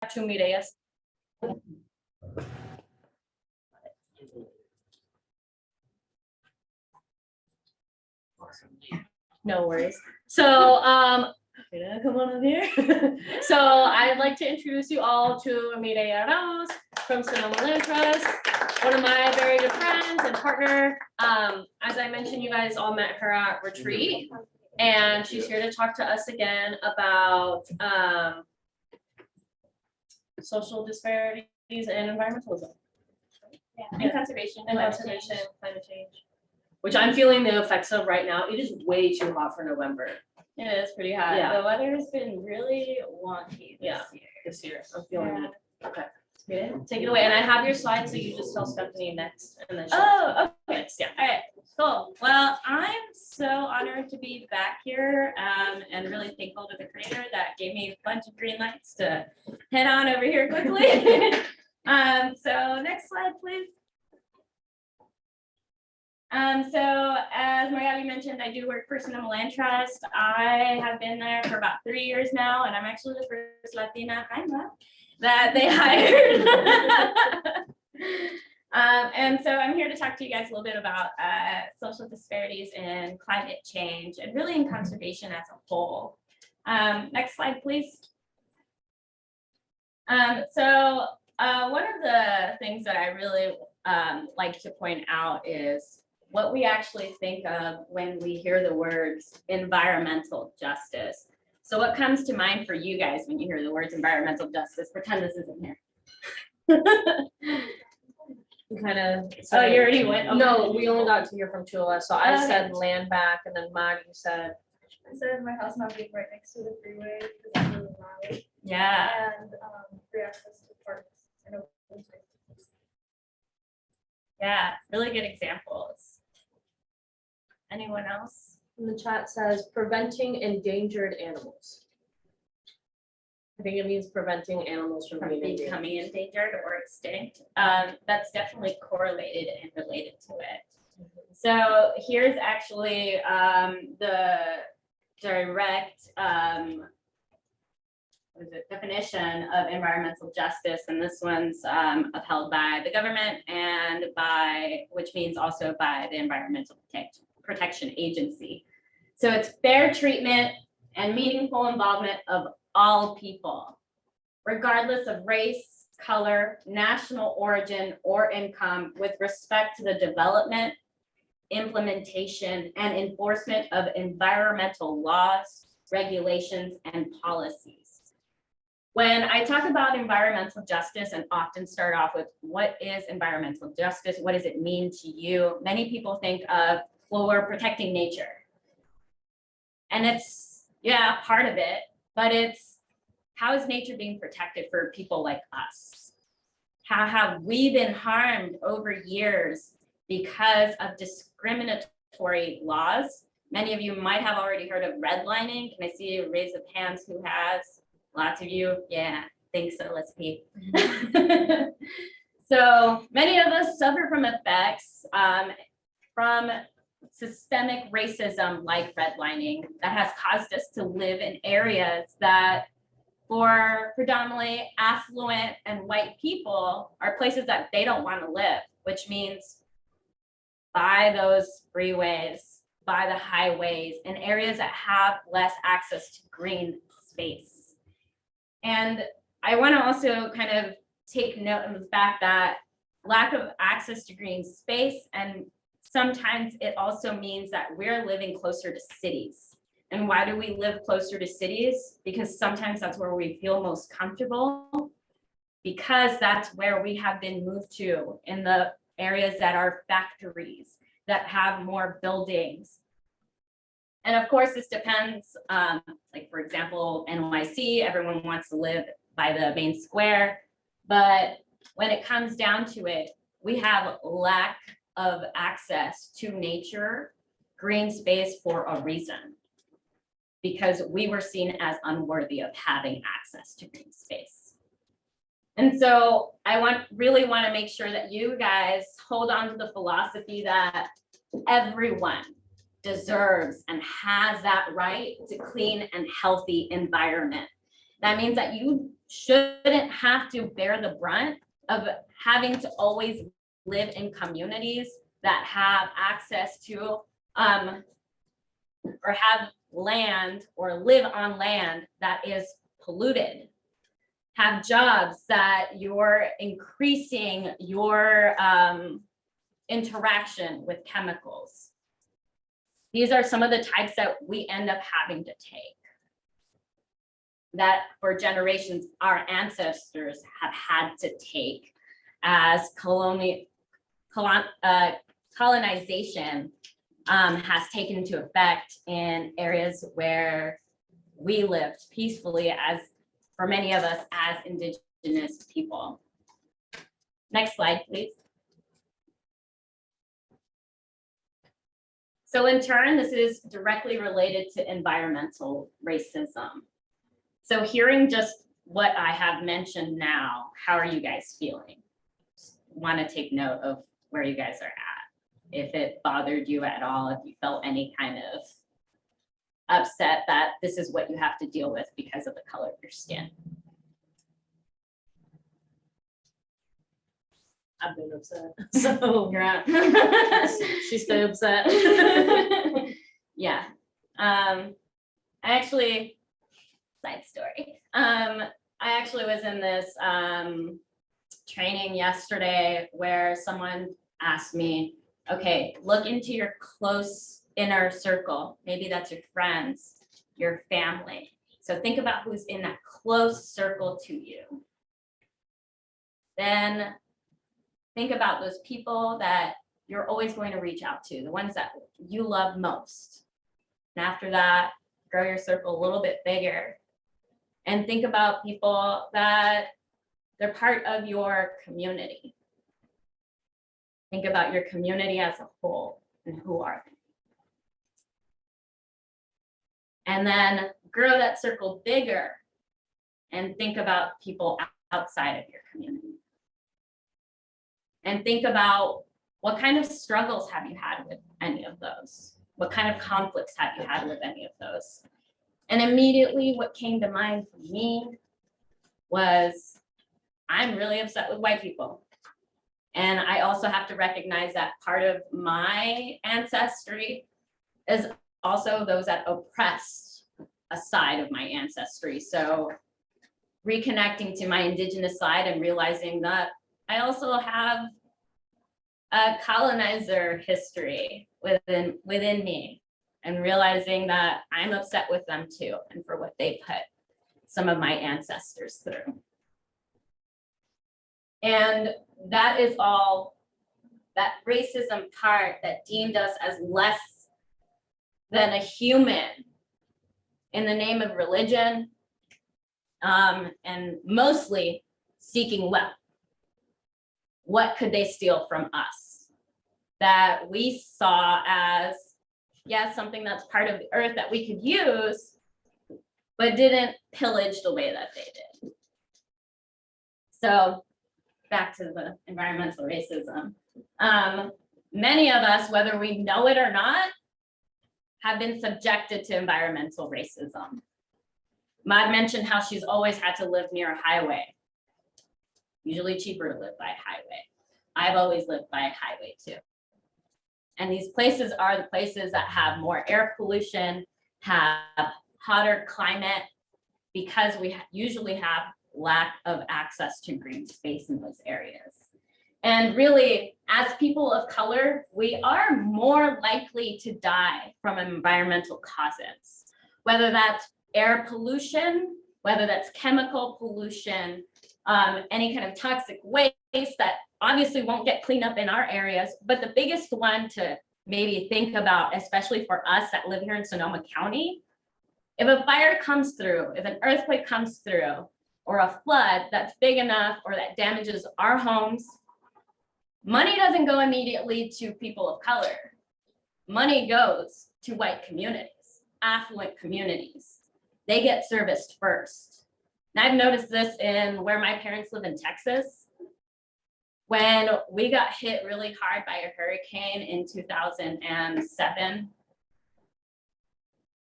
to Mirella. No worries. So, come on in here. So I'd like to introduce you all to Mirella Ramos from Sonoma Land Trust, one of my very good friends and partner. As I mentioned, you guys all met her at retreat, and she's here to talk to us again about social disparities and environmentalism. And conservation. And conservation, climate change, which I'm feeling the effects of right now. It is way too hot for November. It is pretty hot. Yeah. The weather has been really wonky Yeah. this year. This year, I'm feeling it. Okay. Yeah. Take it away, and I have your slides, so you just tell Stephanie next, and then she'll Oh, okay. next, yeah. All right, cool. Well, I'm so honored to be back here and really thankful to the creator that gave me a bunch of green lights to head on over here quickly. So next slide, please. So as Mirella mentioned, I do work for Sonoma Land Trust. I have been there for about 3 years now, and I'm actually the first Latina that they hired. And so I'm here to talk to you guys a little bit about social disparities in climate change and really in conservation as a whole. Next slide, please. So one of the things that I really like to point out is what we actually think of when we hear the words environmental justice. So what comes to mind for you guys when you hear the words environmental justice? Pretend this isn't here. Kind of. Oh, you already went? Okay. No, we only got to hear from two of us, so I Okay. said land back, and then Maggie said. I said my house not being right next to the freeway because it's really loud, Yeah. and free access to parks and open spaces. Yeah, really good examples. Anyone else? And the chat says preventing endangered animals. I think it means preventing animals from From being endangered. becoming endangered or extinct. That's definitely correlated and related to it. So here's actually the direct definition of environmental justice, and this one's upheld by the government and which means also by the Environmental Protection Agency. So it's fair treatment and meaningful involvement of all people, regardless of race, color, national origin, or income, with respect to the development, implementation, and enforcement of environmental laws, regulations, and policies. When I talk about environmental justice and often start off with what is environmental justice, what does it mean to you? Many people think of, well, we're protecting nature. And it's, yeah, part of it, but it's how is nature being protected for people like us? How have we been harmed over years because of discriminatory laws? Many of you might have already heard of redlining. Can I see you raise of hands who has? Lots of you, yeah, think so, let's see. So many of us suffer from effects from systemic racism like redlining that has caused us to live in areas that for predominantly affluent and white people are places that they don't want to live, which means by those freeways, by the highways, in areas that have less access to green space. And I want to also kind of take note of the fact that lack of access to green space, and sometimes it also means that we're living closer to cities. And why do we live closer to cities? Because sometimes that's where we feel most comfortable, because that's where we have been moved to, in the areas that are factories, that have more buildings. And of course, this depends, like for example, NYC, everyone wants to live by the main square, but when it comes down to it, we have lack of access to nature, green space for a reason, because we were seen as unworthy of having access to green space. And so I really want to make sure that you guys hold on to the philosophy that everyone deserves and has that right to clean and healthy environment. That means that you shouldn't have to bear the brunt of having to always live in communities that have access to or have land or live on land that is polluted, have jobs that you're increasing your interaction with chemicals. These are some of the types that we end up having to take, that for generations our ancestors have had to take as colonization has taken into effect in areas where we lived peacefully, as for many of us as Indigenous people. Next slide, please. So in turn, this is directly related to environmental racism. So hearing just what I have mentioned now, how are you guys feeling? Want to take note of where you guys are at. If it bothered you at all, if you felt any kind of upset that this is what you have to deal with because of the color of your skin. I've been upset, so You're out. she stay upset. Yeah. I actually, side story. I actually was in this training yesterday where someone asked me, okay, look into your close inner circle. Maybe that's your friends, your family. So think about who's in that close circle to you. Then think about those people that you're always going to reach out to, the ones that you love most. And after that, grow your circle a little bit bigger. And think about people that they're part of your community. Think about your community as a whole and who are they? And then grow that circle bigger and think about people outside of your community. And think about what kind of struggles have you had with any of those? What kind of conflicts have you had with any of those? And immediately what came to mind for me was, I'm really upset with white people. And I also have to recognize that part of my ancestry is also those that oppressed a side of my ancestry. So reconnecting to my Indigenous side and realizing that I also have a colonizer history within me, and realizing that I'm upset with them too, and for what they put some of my ancestors through. And that is all that racism part that deemed us as less than a human in the name of religion, and mostly seeking wealth. What could they steal from us? That we saw as, yes, something that's part of the earth that we could use, but didn't pillage the way that they did. So back to the environmental racism. Many of us, whether we know it or not, have been subjected to environmental racism. Maud mentioned how she's always had to live near a highway. Usually cheaper to live by a highway. I've always lived by a highway too. And these places are the places that have more air pollution, have hotter climate, because we usually have lack of access to green space in those areas. And really, as people of color, we are more likely to die from environmental causes, whether that's air pollution, whether that's chemical pollution, any kind of toxic waste that obviously won't get cleaned up in our areas. But the biggest one to maybe think about, especially for us that live here in Sonoma County, if a fire comes through, if an earthquake comes through, or a flood that's big enough or that damages our homes, money doesn't go immediately to people of color. Money goes to white communities, affluent communities. They get serviced first. And I've noticed this in where my parents live in Texas. When we got hit really hard by a hurricane in 2007,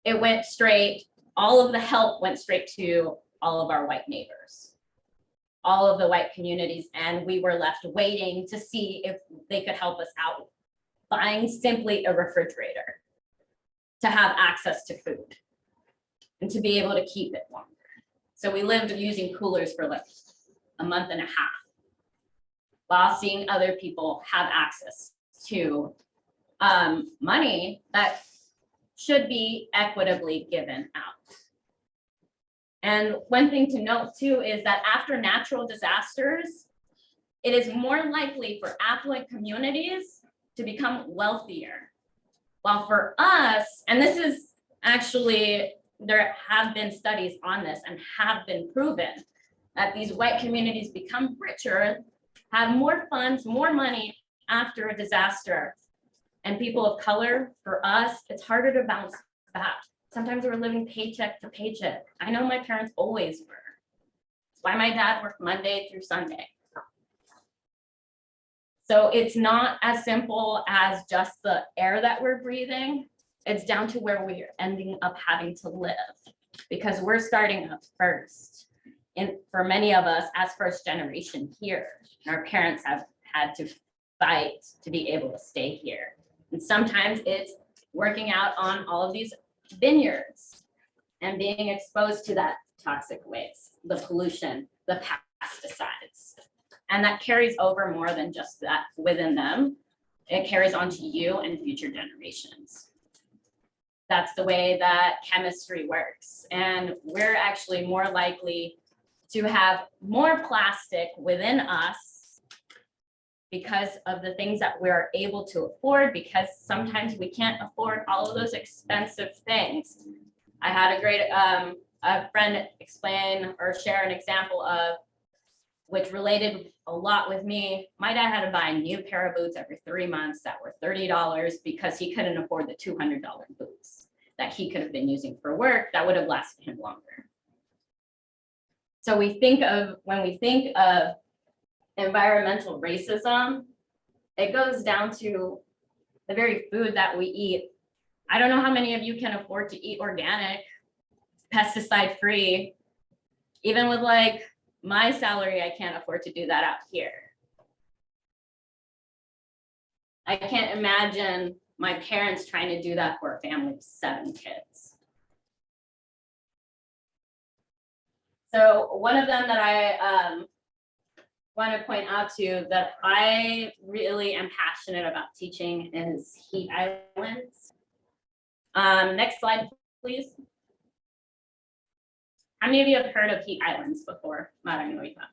it went straight, all of the help went straight to all of our white neighbors, all of the white communities, and we were left waiting to see if they could help us out, buying simply a refrigerator to have access to food and to be able to keep it longer. So we lived using coolers for like a month and a half while seeing other people have access to money that should be equitably given out. And one thing to note too is that after natural disasters, it is more likely for affluent communities to become wealthier. While for us, and this is actually, there have been studies on this and have been proven that these white communities become richer, have more funds, more money after a disaster. And people of color, for us, it's harder to bounce back. Sometimes we're living paycheck to paycheck. I know my parents always were. That's why my dad worked Monday through Sunday. So it's not as simple as just the air that we're breathing. It's down to where we're ending up having to live, because we're starting up first. And for many of us as first generation here, our parents have had to fight to be able to stay here. And sometimes it's working out on all of these vineyards and being exposed to that toxic waste, the pollution, the pesticides. And that carries over more than just that within them. It carries on to you and future generations. That's the way that chemistry works. And we're actually more likely to have more plastic within us because of the things that we're able to afford, because sometimes we can't afford all of those expensive things. I had a great a friend explain or share an example of, which related a lot with me. My dad had to buy a new pair of boots every 3 months that were $30 because he couldn't afford the $200 boots that he could have been using for work that would have lasted him longer. So when we think of environmental racism, it goes down to the very food that we eat. I don't know how many of you can afford to eat organic, pesticide-free. Even with like my salary, I can't afford to do that out here. I can't imagine my parents trying to do that for a family of 7 kids. So one of them that I want to point out to that I really am passionate about teaching is heat islands. Next slide, please. How many of you have heard of heat islands before? Matt, I know you have.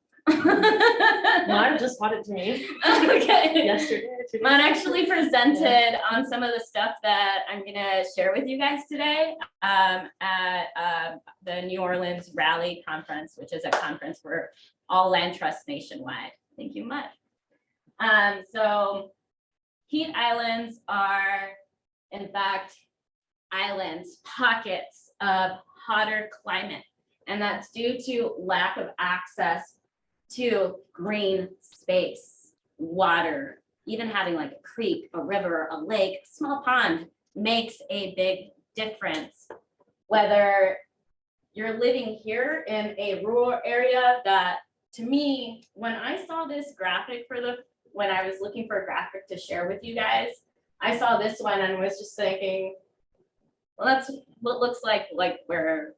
Mine just taught it to me Okay. yesterday. Matt actually presented on some of the stuff that I'm gonna share with you guys today at the New Orleans Rally Conference, which is a conference for all land trusts nationwide. Thank you, Matt. So heat islands are, in fact, islands, pockets of hotter climate. And that's due to lack of access to green space, water, even having like a creek, a river, a lake, a small pond makes a big difference. Whether you're living here in a rural area that, to me, when I saw this graphic when I was looking for a graphic to share with you guys, I saw this one and was just thinking, well, that's what looks like where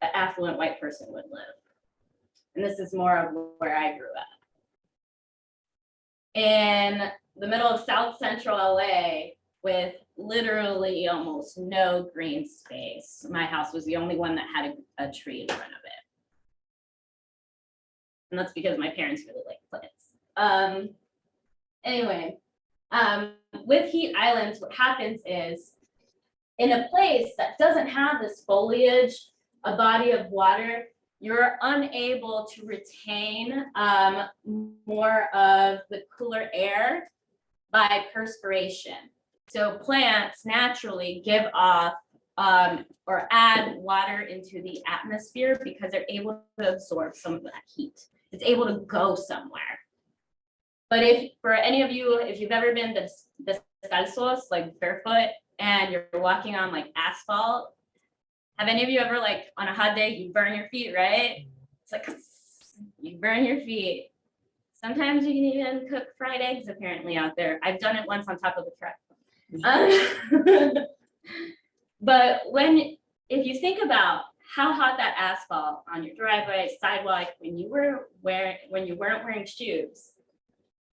an affluent white person would live. And this is more of where I grew up. In the middle of South Central LA with literally almost no green space. My house was the only one that had a tree in front of it. And that's because my parents really like plants. Anyway, with heat islands, what happens is in a place that doesn't have this foliage, a body of water, you're unable to retain more of the cooler air by perspiration. So plants naturally give off or add water into the atmosphere because they're able to absorb some of that heat. It's able to go somewhere. But if for any of you, if you've ever been descalzos, like barefoot, and you're walking on like asphalt, have any of you ever, like on a hot day, you burn your feet, right? like, you burn your feet. Sometimes you can even cook fried eggs apparently out there. I've done it once on top of a truck. But if you think about how hot that asphalt on your driveway, sidewalk, when you weren't wearing shoes,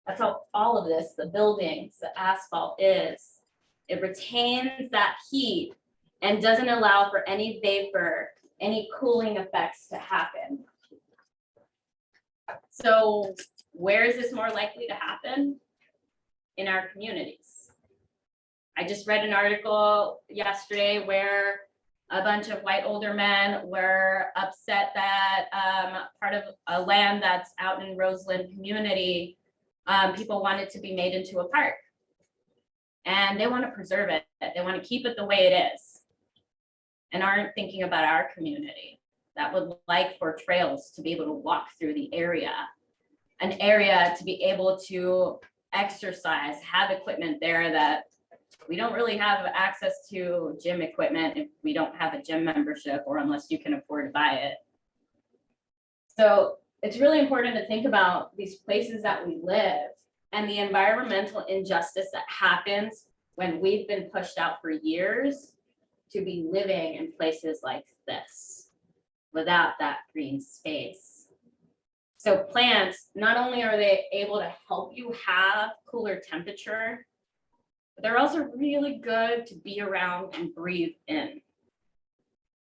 that's how all of this, the buildings, the asphalt is. It retains that heat and doesn't allow for any vapor, any cooling effects to happen. So where is this more likely to happen? In our communities. I just read an article yesterday where a bunch of white older men were upset that part of a land that's out in Roseland community, people want it to be made into a park. And they want to preserve it. They want to keep it the way it is. And aren't thinking about our community that would like for trails to be able to walk through the area, an area to be able to exercise, have equipment there that we don't really have access to gym equipment if we don't have a gym membership or unless you can afford to buy it. So it's really important to think about these places that we live and the environmental injustice that happens when we've been pushed out for years to be living in places like this without that green space. So plants, not only are they able to help you have cooler temperature, but they're also really good to be around and breathe in.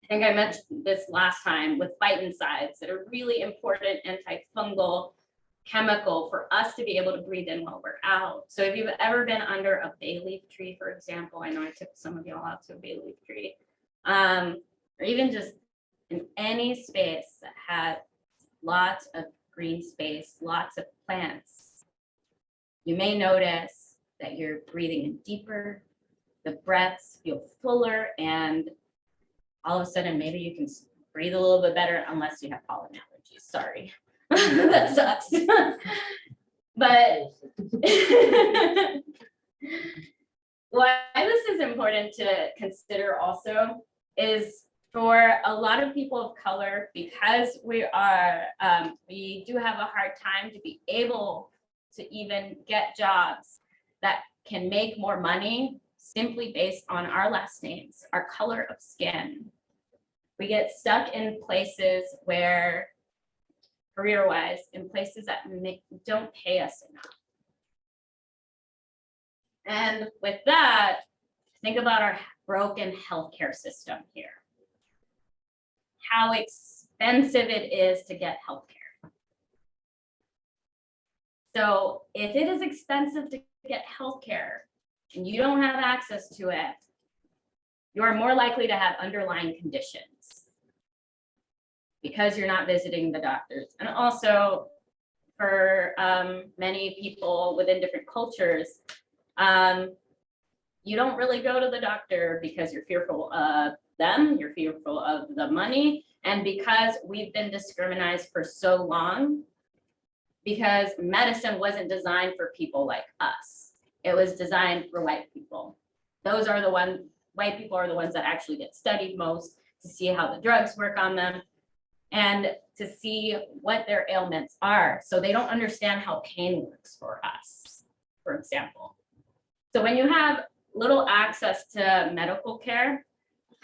I think I mentioned this last time with phytoncides that are really important antifungal chemical for us to be able to breathe in while we're out. So if you've ever been under a bay leaf tree, for example, I know I took some of y'all out to a bay leaf tree, or even just in any space that had lots of green space, lots of plants, you may notice that you're breathing in deeper, the breaths feel fuller, and all of a sudden maybe you can breathe a little bit better unless you have pollen allergies. Sorry, that sucks. But why this is important to consider also is for a lot of people of color, because we do have a hard time to be able to even get jobs that can make more money simply based on our last names, our color of skin. We get stuck in places where, career-wise, in places that don't pay us enough. And with that, think about our broken healthcare system here. How expensive it is to get healthcare. So if it is expensive to get healthcare and you don't have access to it, you are more likely to have underlying conditions because you're not visiting the doctors. And also for many people within different cultures, you don't really go to the doctor because you're fearful of them, you're fearful of the money, and because we've been discriminated for so long, because medicine wasn't designed for people like us. It was designed for white people. Those are the ones, white people are the ones that actually get studied most to see how the drugs work on them and to see what their ailments are. So they don't understand how pain works for us, for example. So when you have little access to medical care,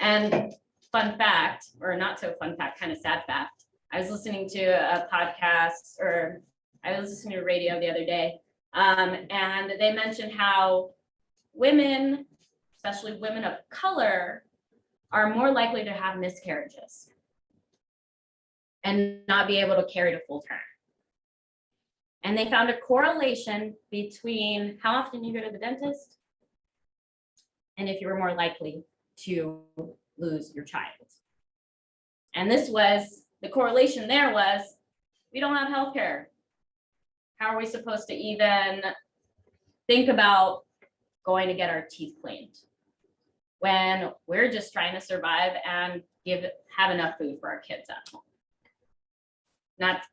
and fun fact, or not so fun fact, kind of sad fact, I was listening to a podcast, or I was listening to radio the other day, and they mentioned how women, especially women of color, are more likely to have miscarriages and not be able to carry to full term. And they found a correlation between how often you go to the dentist and if you were more likely to lose your child. And this was, the correlation there was, we don't have healthcare. How are we supposed to even think about going to get our teeth cleaned when we're just trying to survive and have enough food for our kids at home?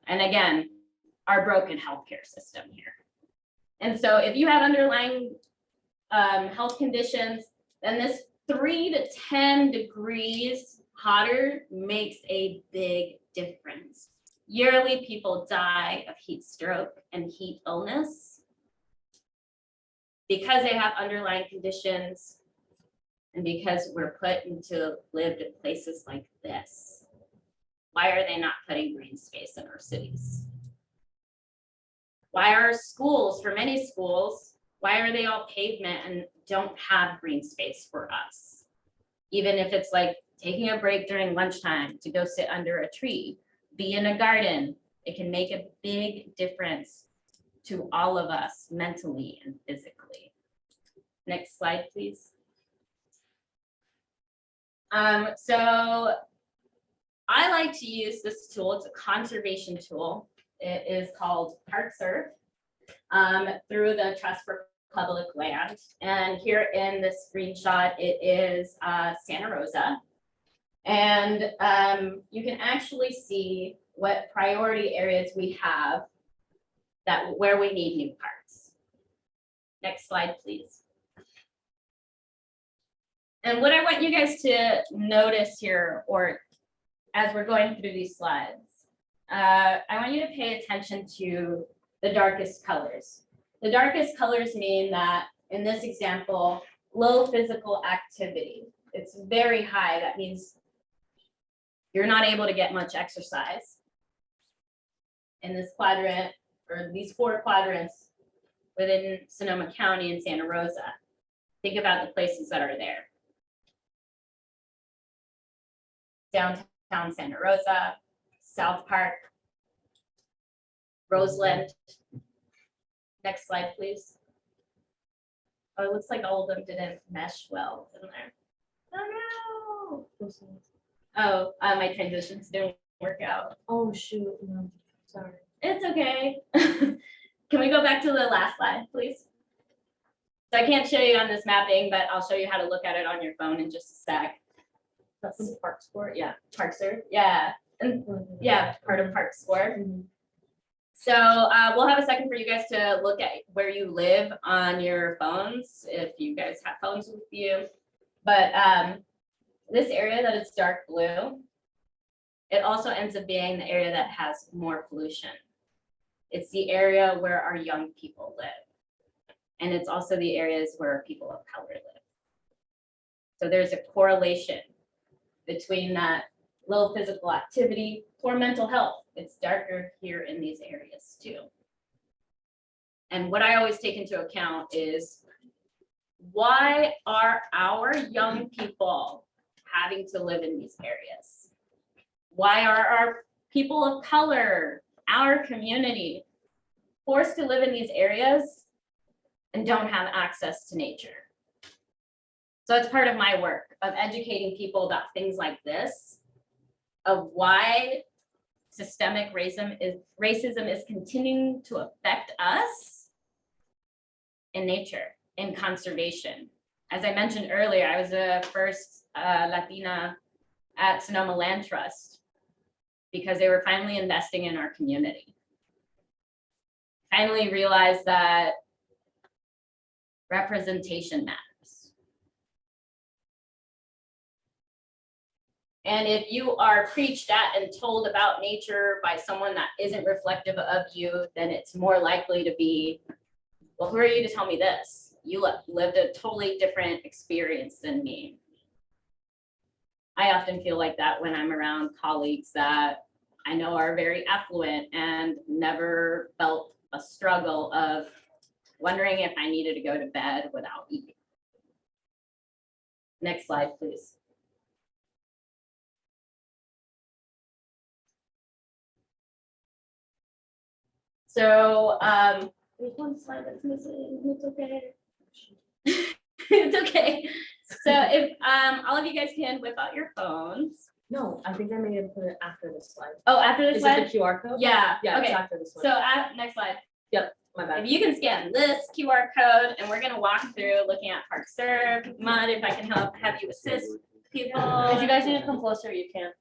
And again, our broken healthcare system here. And so if you have underlying health conditions, then this 3 to 10 degrees hotter makes a big difference Yearly, people die of heat stroke and heat illness because they have underlying conditions and because we're put into lived in places like this. Why are they not putting green space in our cities? Why are schools, for many schools, why are they all pavement and don't have green space for us? Even if it's like taking a break during lunchtime to go sit under a tree, be in a garden, it can make a big difference to all of us mentally and physically. Next slide, please. So I like to use this tool. It's a conservation tool. It is called ParkServe through the Trust for Public Land. And here in this screenshot, it is Santa Rosa. And you can actually see what priority areas we have where we need new parks. Next slide, please. And what I want you guys to notice here, or as we're going through these slides, I want you to pay attention to the darkest colors. The darkest colors mean that in this example, low physical activity. It's very high. That means you're not able to get much exercise in this quadrant, or these 4 quadrants within Sonoma County and Santa Rosa. Think about the places that are there. Downtown Santa Rosa, South Park, Roseland. Next slide, please. Oh, it looks like all of them didn't mesh well in there. Oh no. Oh, my transitions didn't work out. Oh, shoot, no, sorry. It's okay. Can we go back to the last slide, please? So I can't show you on this mapping, but I'll show you how to look at it on your phone in just a sec. That's Park Sport, yeah, ParkServe, yeah, and yeah, part of Park Sport. So we'll have a second for you guys to look at where you live on your phones, if you guys have phones with you. But this area that is dark blue, it also ends up being the area that has more pollution. It's the area where our young people live. And it's also the areas where people of color live. So there's a correlation between that low physical activity, poor mental health. It's darker here in these areas too. And what I always take into account is, why are our young people having to live in these areas? Why are our people of color, our community, forced to live in these areas and don't have access to nature? So it's part of my work of educating people about things like this, of why systemic racism is continuing to affect us in nature, in conservation. As I mentioned earlier, I was the first Latina at Sonoma Land Trust because they were finally investing in our community. Finally realized that representation matters. And if you are preached at and told about nature by someone that isn't reflective of you, then it's more likely to be, well, who are you to tell me this? You lived a totally different experience than me. I often feel like that when I'm around colleagues that I know are very affluent and never felt a struggle of wondering if I needed to go to bed without eating. Next slide, please. So there's one slide that's missing. It's okay. It's okay. So if all of you guys can whip out your phones. No, I think I may have put it after this slide. Oh, after this Is slide? it the QR code? Yeah. Yeah, Okay. it's after this one. So next slide. Yep, my bad. If you can scan this QR code, and we're gonna walk through looking at ParkServe. Mud, if I can have you assist people. If you guys need to come closer, you can.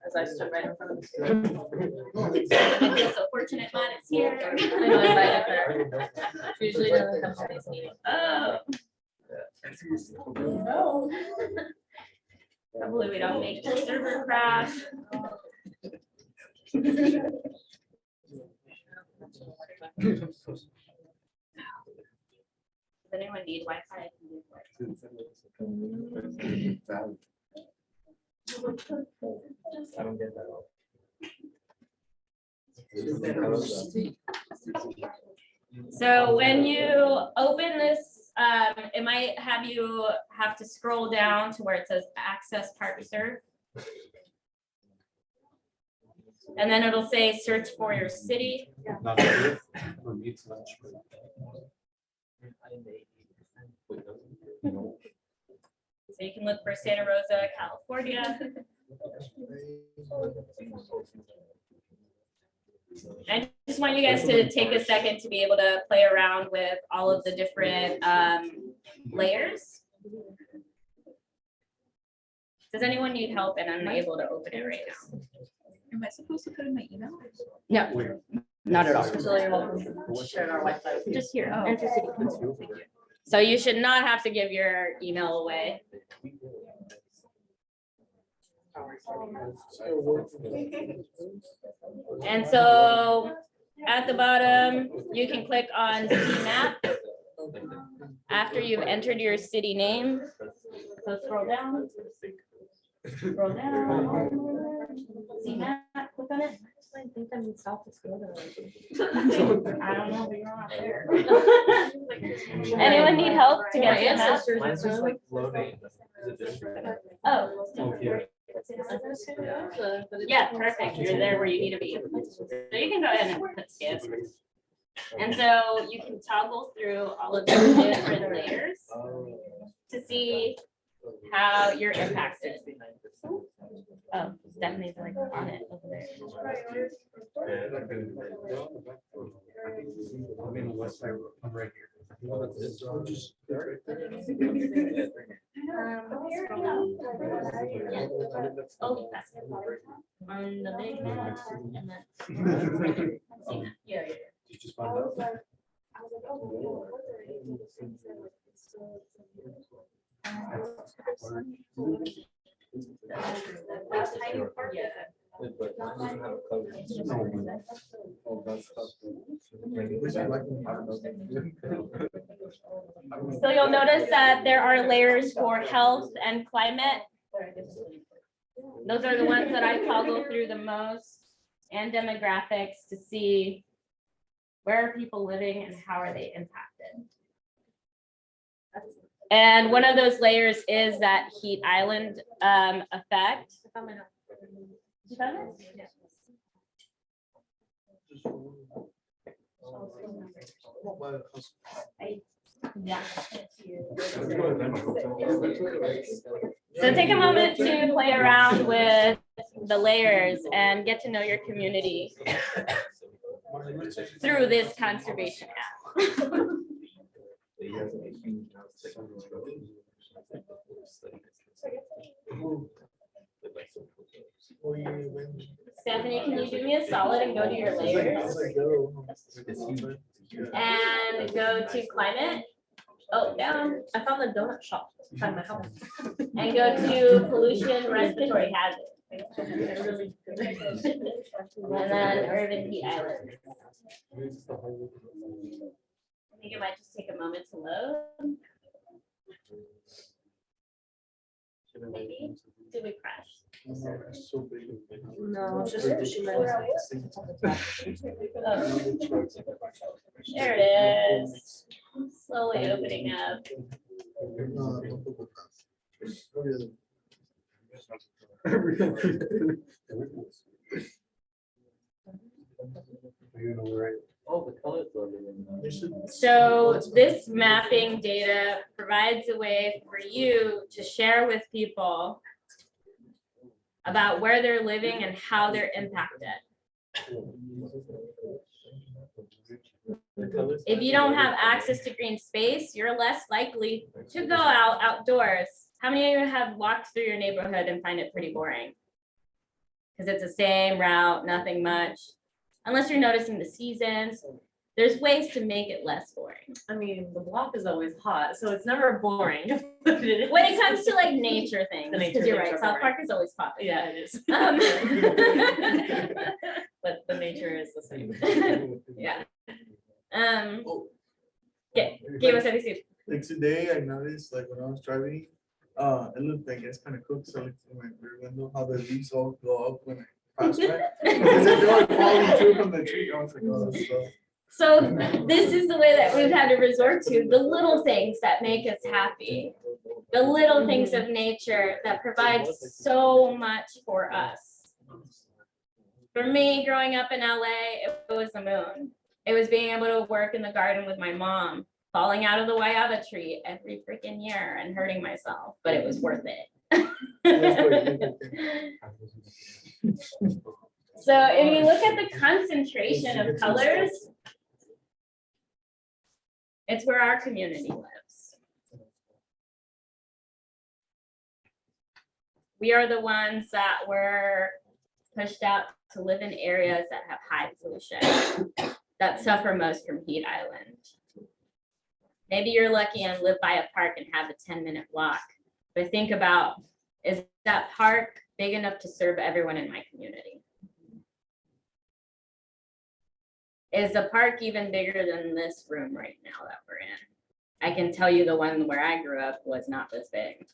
As I stood right in front of the screen. I feel so fortunate, Mud is here. I know, I invited her. She usually doesn't come to these meetings. Oh. No. Hopefully we don't make the server crash. Does anyone need Wi-Fi? I can do Wi-Fi. I don't get that. So when you open this, it might have you have to scroll down to where it says access park serve. And then it'll say search for your city. So you can look for Santa Rosa, California. I just want you guys to take a second to be able to play around with all of the different layers. Does anyone need help? And I'm able to open it right now. Am I supposed to put in my email? No, not at all. So you're welcome to share our Wi-Fi. Just here. Oh. Enter city code. So you should not have to give your email away. And so at the bottom, you can click on see map after you've entered your city name. So scroll down. Scroll down. See map, click on it. I think I'm in South Dakota. I don't know, but you're not there. Anyone need help to get to the map? Mine's just like loading. Is it different? Oh. Okay. Yeah, perfect. You're there where you need to be. So you can go ahead and click skip. And so you can toggle through all of the different layers to see how you're impacted. Oh, Stephanie's like on it over there. I'm in the west side. I'm right here. Yeah. Oh, that's good. On the big map and then. Yeah, yeah. You just found out. So you'll notice that there are layers for health and climate. Those are the ones that I toggle through the most, and demographics to see where are people living and how are they impacted. And one of those layers is that heat island effect. You found it? Yeah. So take a moment to play around with the layers and get to know your community through this conservation app. Stephanie, can you do me a solid and go to your layers and go to climate? Oh, down. I found the donut shop by my house. And go to pollution respiratory hazard. Really good. And then urban heat island. I think it might just take a moment to load. Maybe. Did we crash? No, it's just she might have. Oh. There it is. Slowly opening up. So this mapping data provides a way for you to share with people about where they're living and how they're impacted. If you don't have access to green space, you're less likely to go outdoors. How many of you have walked through your neighborhood and find it pretty boring? Because it's the same route, nothing much. Unless you're noticing the seasons, There's ways to make it less boring. I mean, the block is always hot, so it's never boring. When it comes to like nature things, The nature because you're things right, are South boring. Park is always hot. Yeah, it is. But the nature is the same. Yeah. Oh, ¿Qué ibas a decir? Like today, I noticed like when I was driving, it looked like it's kind of cooked. So like in my rear window, how the leaves all go up when I pass by. Because if they were falling through from the tree, I was like, oh, that's so. So this is the way that we've had to resort to the little things that make us happy. The little things of nature that provide so much for us. For me, growing up in LA, it was the moon. It was being able to work in the garden with my mom, falling out of the guayaba tree every freaking year and hurting myself, but it was worth it. So if you look at the concentration of colors, it's where our community lives. We are the ones that were pushed out to live in areas that have high pollution, that suffer most from heat island. Maybe you're lucky and live by a park and have a 10-minute walk, but think about, is that park big enough to serve everyone in my community? Is the park even bigger than this room right now that we're in? I can tell you the one where I grew up was not this big.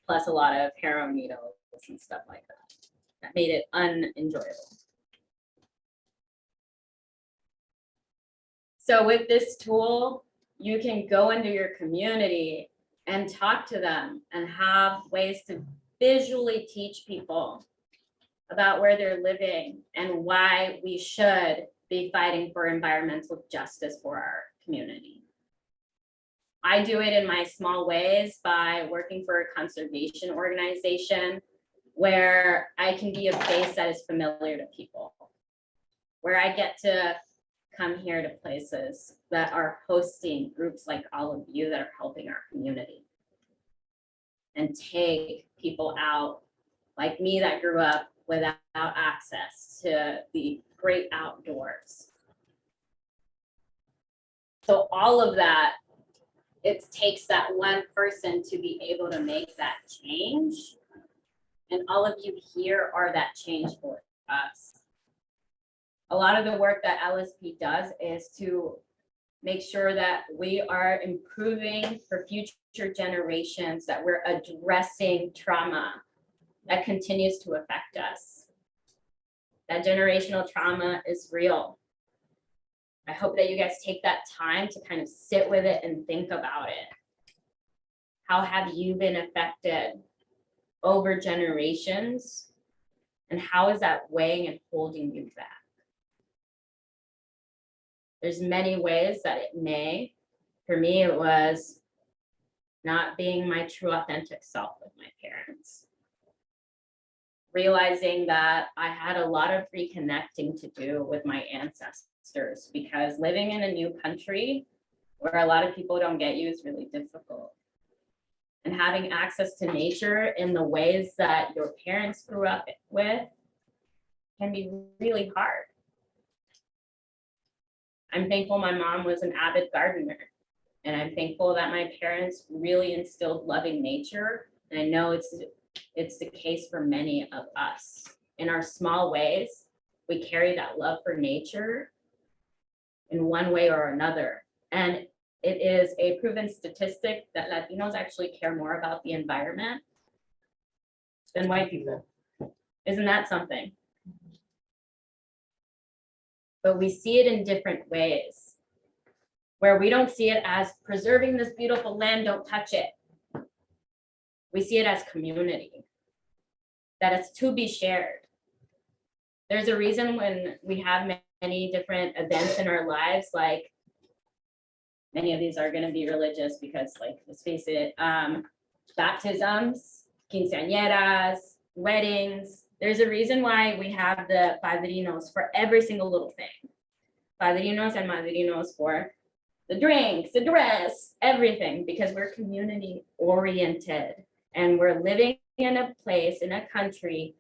Plus a lot of heroin needles and stuff like that. That made it unenjoyable. So with this tool, you can go into your community and talk to them and have ways to visually teach people about where they're living and why we should be fighting for environmental justice for our community. I do it in my small ways by working for a conservation organization where I can be a face that is familiar to people, where I get to come here to places that are hosting groups like all of you that are helping our community and take people out like me that grew up without access to the great outdoors. So all of that, it takes that one person to be able to make that change. And all of you here are that change for us. A lot of the work that LSP does is to make sure that we are improving for future generations, that we're addressing trauma that continues to affect us. That generational trauma is real. I hope that you guys take that time to kind of sit with it and think about it. How have you been affected over generations? And how is that weighing and holding you back? There's many ways that it may. For me, it was not being my true authentic self with my parents. Realizing that I had a lot of reconnecting to do with my ancestors, because living in a new country where a lot of people don't get you is really difficult. And having access to nature in the ways that your parents grew up with can be really hard. I'm thankful my mom was an avid gardener, and I'm thankful that my parents really instilled loving nature. And I know it's the case for many of us. In our small ways, we carry that love for nature in one way or another. And it is a proven statistic that Latinos actually care more about the environment than white people. Isn't that something? But we see it in different ways, where we don't see it as preserving this beautiful land, don't touch it. We see it as community, that it's to be shared. There's a reason when we have many different events in our lives, like many of these are going to be religious because, like, let's face it, baptisms, quinceañeras, weddings. There's a reason why we have the padrinos for every single little thing. Padrinos and madrinos for the drinks, the dress, everything, because we're community oriented and we're living in a place, in a country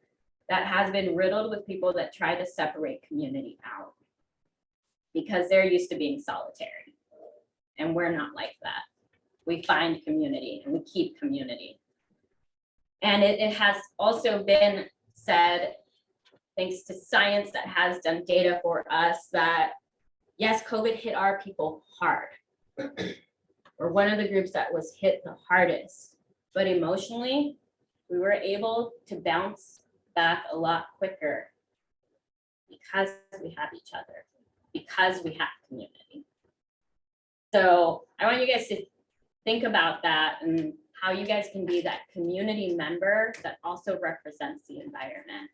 that has been riddled with people that try to separate community out. because they're used to being solitary. And we're not like that. We find community and we keep community. And it has also been said, thanks to science that has done data for us, that yes, COVID hit our people hard. We're one of the groups that was hit the hardest, but emotionally, we were able to bounce back a lot quicker because we have each other, because we have community. So I want you guys to think about that and how you guys can be that community member that also represents the environment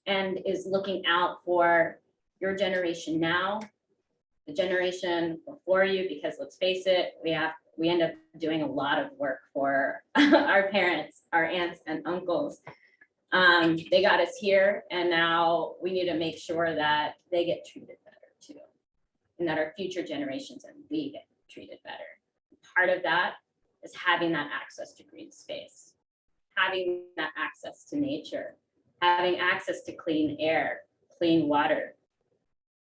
and is looking out for your generation now, the generation before you, because let's face it, we end up doing a lot of work for our parents, our aunts and uncles. They got us here, and now we need to make sure that they get treated better too, and that our future generations and we get treated better. Part of that is having that access to green space, having that access to nature, having access to clean air, clean water,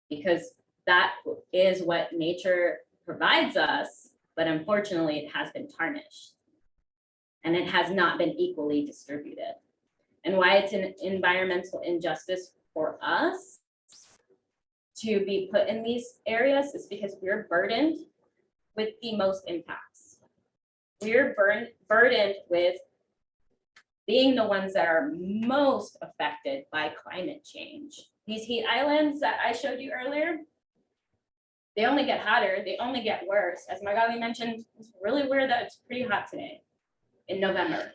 because that is what nature provides us, but unfortunately it has been tarnished and it has not been equally distributed. And why it's an environmental injustice for us to be put in these areas is because we're burdened with the most impacts. We're burdened with being the ones that are most affected by climate change. These heat islands that I showed you earlier, they only get hotter, they only get worse. As Magali mentioned, it's really weird that it's pretty hot today in November.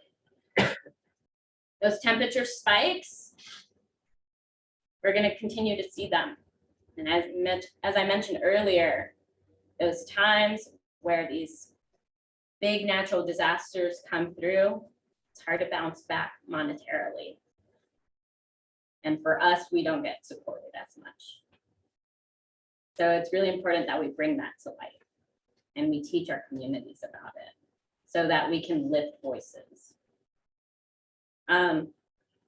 Those temperature spikes, we're gonna continue to see them. And as I mentioned earlier, those times where these big natural disasters come through, it's hard to bounce back monetarily. And for us, we don't get supported as much. So it's really important that we bring that to life and we teach our communities about it so that we can lift voices. I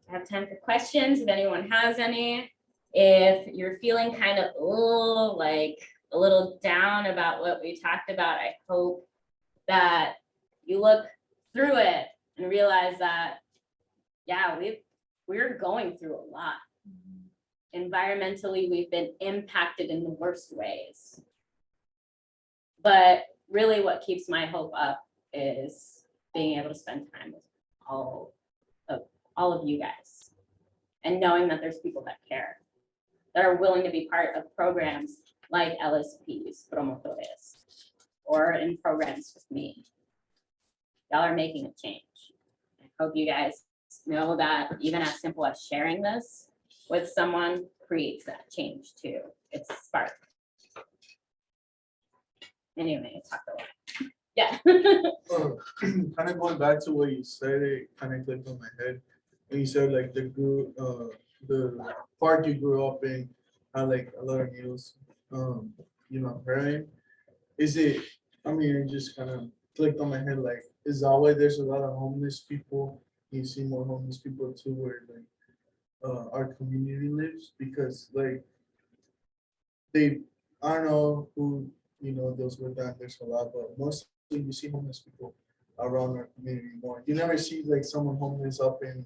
have time for questions if anyone has any. If you're feeling kind of like a little down about what we talked about, I hope that you look through it and realize that, yeah, we're going through a lot. Environmentally, we've been impacted in the worst ways. But really what keeps my hope up is being able to spend time with all of you guys and knowing that there's people that care, that are willing to be part of programs like LSPs, Promotores, or in programs with me. Y'all are making a change. I hope you guys know that even as simple as sharing this with someone creates that change too. It's a spark. Anyway, talk a lot. Yeah. Kind of going back to what you said, it kind of clicked on my head. When you said like the park you grew up in had like a lot of needles, right? Is it, I mean, it just kind of clicked on my head, like, is that why there's a lot of homeless people? You see more homeless people too, where like our community lives, because like I don't know who deals with that. There's a lot, but mostly you see homeless people around our community more. You never see like someone homeless up in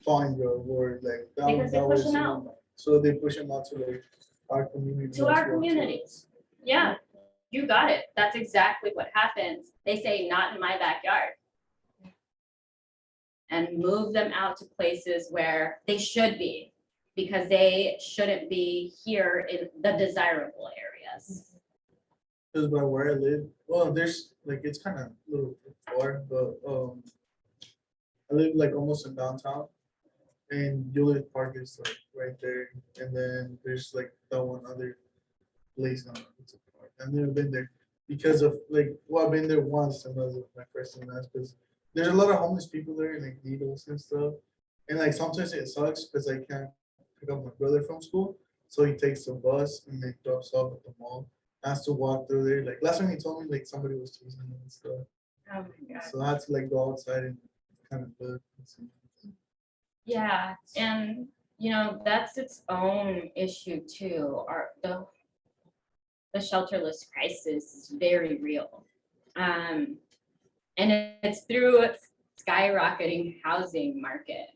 Pine Grove or like down. Because they push them out. So they push them out to like our community. To our communities. Yeah, you got it. That's exactly what happens. They say, not in my backyard. And move them out to places where they should be, because they shouldn't be here in the desirable areas. Because by where I live, well, there's like, it's kind of a little far, but I live like almost in downtown, and Hewlett Park is like right there, and then there's like that one other place on it's a park. I've never been there because of like, well, I've been there once, and that was my first time. That's because there's a lot of homeless people there and like needles and stuff, and like sometimes it sucks because I can't pick up my brother from school, so he takes the bus and then drops off at the mall. Has to walk through there. Like last time he told me like somebody was chasing him and stuff. Oh my God. So I had to like go outside and kind of look and see. Yeah, and that's its own issue too. the shelterless crisis is very real. And it's through skyrocketing housing market.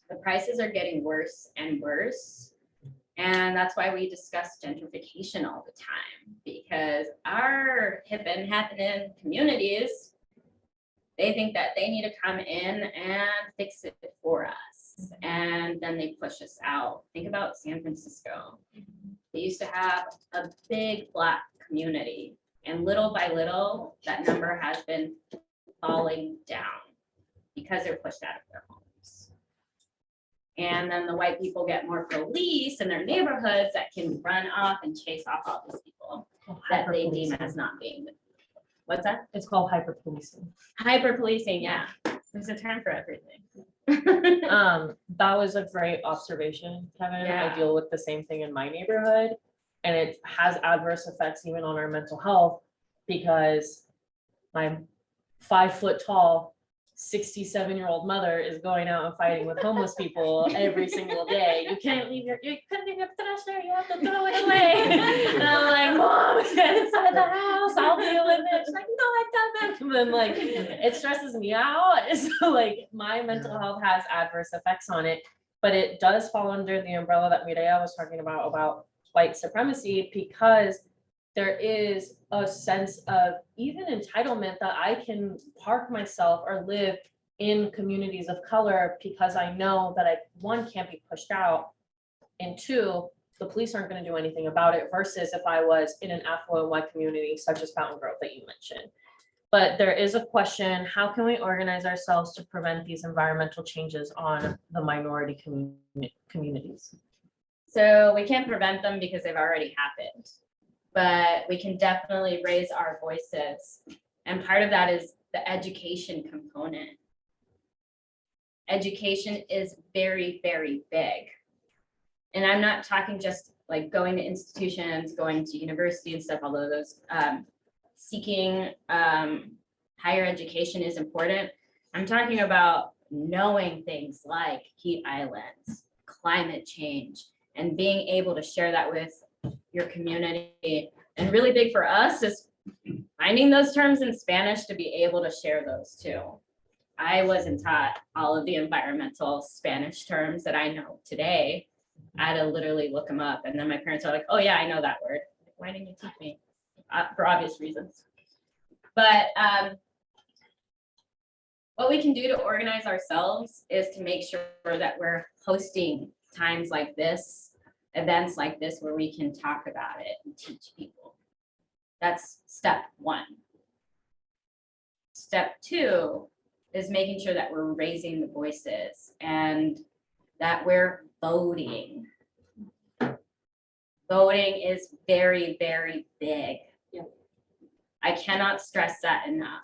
The prices are getting worse and worse. And that's why we discuss gentrification all the time, because our hip and happening communities, they think that they need to come in and fix it for us. And then they push us out. Think about San Francisco. They used to have a big Black community, and little by little, that number has been falling down because they're pushed out of their homes. And then the white people get more police in their neighborhoods that can run off and chase off all these people that they deem as not being. What's that? It's called hyper-policing. Hyper policing, yeah. There's a term for everything. That was a great observation, Kevin. Yeah. I deal with the same thing in my neighborhood, and it has adverse effects even on our mental health, because my 5 foot tall 67-year-old mother is going out and fighting with homeless people every single day. You couldn't leave your trash there, you have to throw it away. And I'm like, Mom, get inside the house, I'll deal with it. She's like, no, I've done that. And then like, it stresses me out. So like, my mental health has adverse effects on it, but it does fall under the umbrella that Mirella was talking about white supremacy, because there is a sense of even entitlement that I can park myself or live in communities of color, because I know that I, one, can't be pushed out, and two, the police aren't going to do anything about it, versus if I was in an affluent white community such as Fountain Grove that you mentioned. But there is a question, how can we organize ourselves to prevent these environmental changes on the minority communities? So we can't prevent them because they've already happened, but we can definitely raise our voices. And part of that is the education component. Education is very, very big. And I'm not talking just like going to institutions, going to university and stuff, although those seeking higher education is important. I'm talking about knowing things like heat islands, climate change, and being able to share that with your community. And really big for us is finding those terms in Spanish to be able to share those too. I wasn't taught all of the environmental Spanish terms that I know today. I had to literally look them up, and then my parents are like, oh yeah, I know that word. Why didn't you teach me? For obvious reasons. But what we can do to organize ourselves is to make sure that we're hosting times like this, events like this, where we can talk about it and teach people. That's step one. Step two is making sure that we're raising the voices and that we're voting. Voting is very, very big. Yeah. I cannot stress that enough.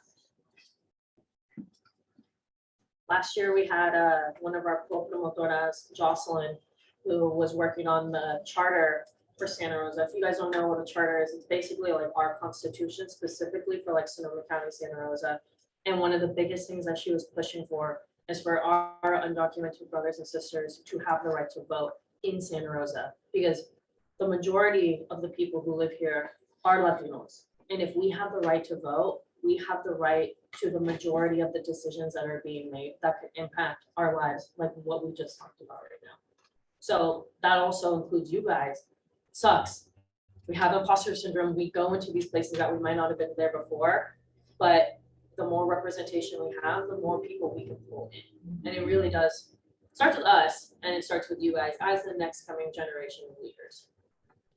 Last year, we had one of our promotoras, Jocelyn, who was working on the charter for Santa Rosa. If you guys don't know what a charter is, it's basically like our constitution specifically for like Sonoma County, Santa Rosa. And one of the biggest things that she was pushing for is for our undocumented brothers and sisters to have the right to vote in Santa Rosa, because the majority of the people who live here are Latinos. And if we have the right to vote, we have the right to the majority of the decisions that are being made that could impact our lives, like what we just talked about right now. So that also includes you guys. Sucks. We have imposter syndrome. We go into these places that we might not have been there before, but the more representation we have, the more people we can pull in. And it really does. It starts with us, and it starts with you guys as the next coming generation of leaders.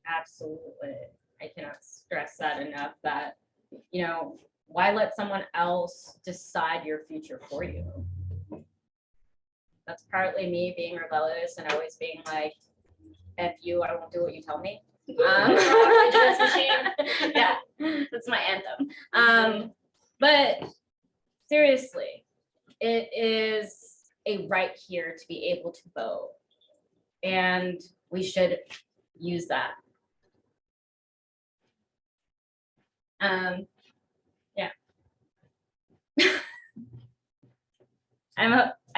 Absolutely. I cannot stress that enough, that, you know, why let someone else decide your future for you? That's partly me being rebellious and always being like, F you, I won't do what you tell me. Yeah, that's my anthem. But seriously, it is a right here to be able to vote, and we should use that. Yeah.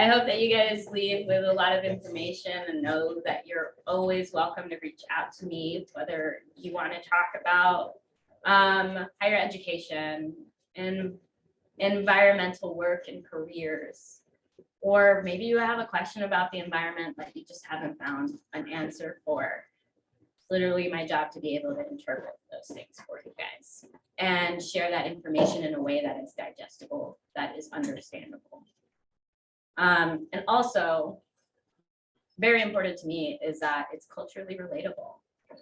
I hope that you guys leave with a lot of information and know that you're always welcome to reach out to me, whether you want to talk about higher education and environmental work and careers. Or maybe you have a question about the environment that you just haven't found an answer for. It's literally my job to be able to interpret those things for you guys and share that information in a way that is digestible, that is understandable. And also, very important to me is that it's culturally relatable.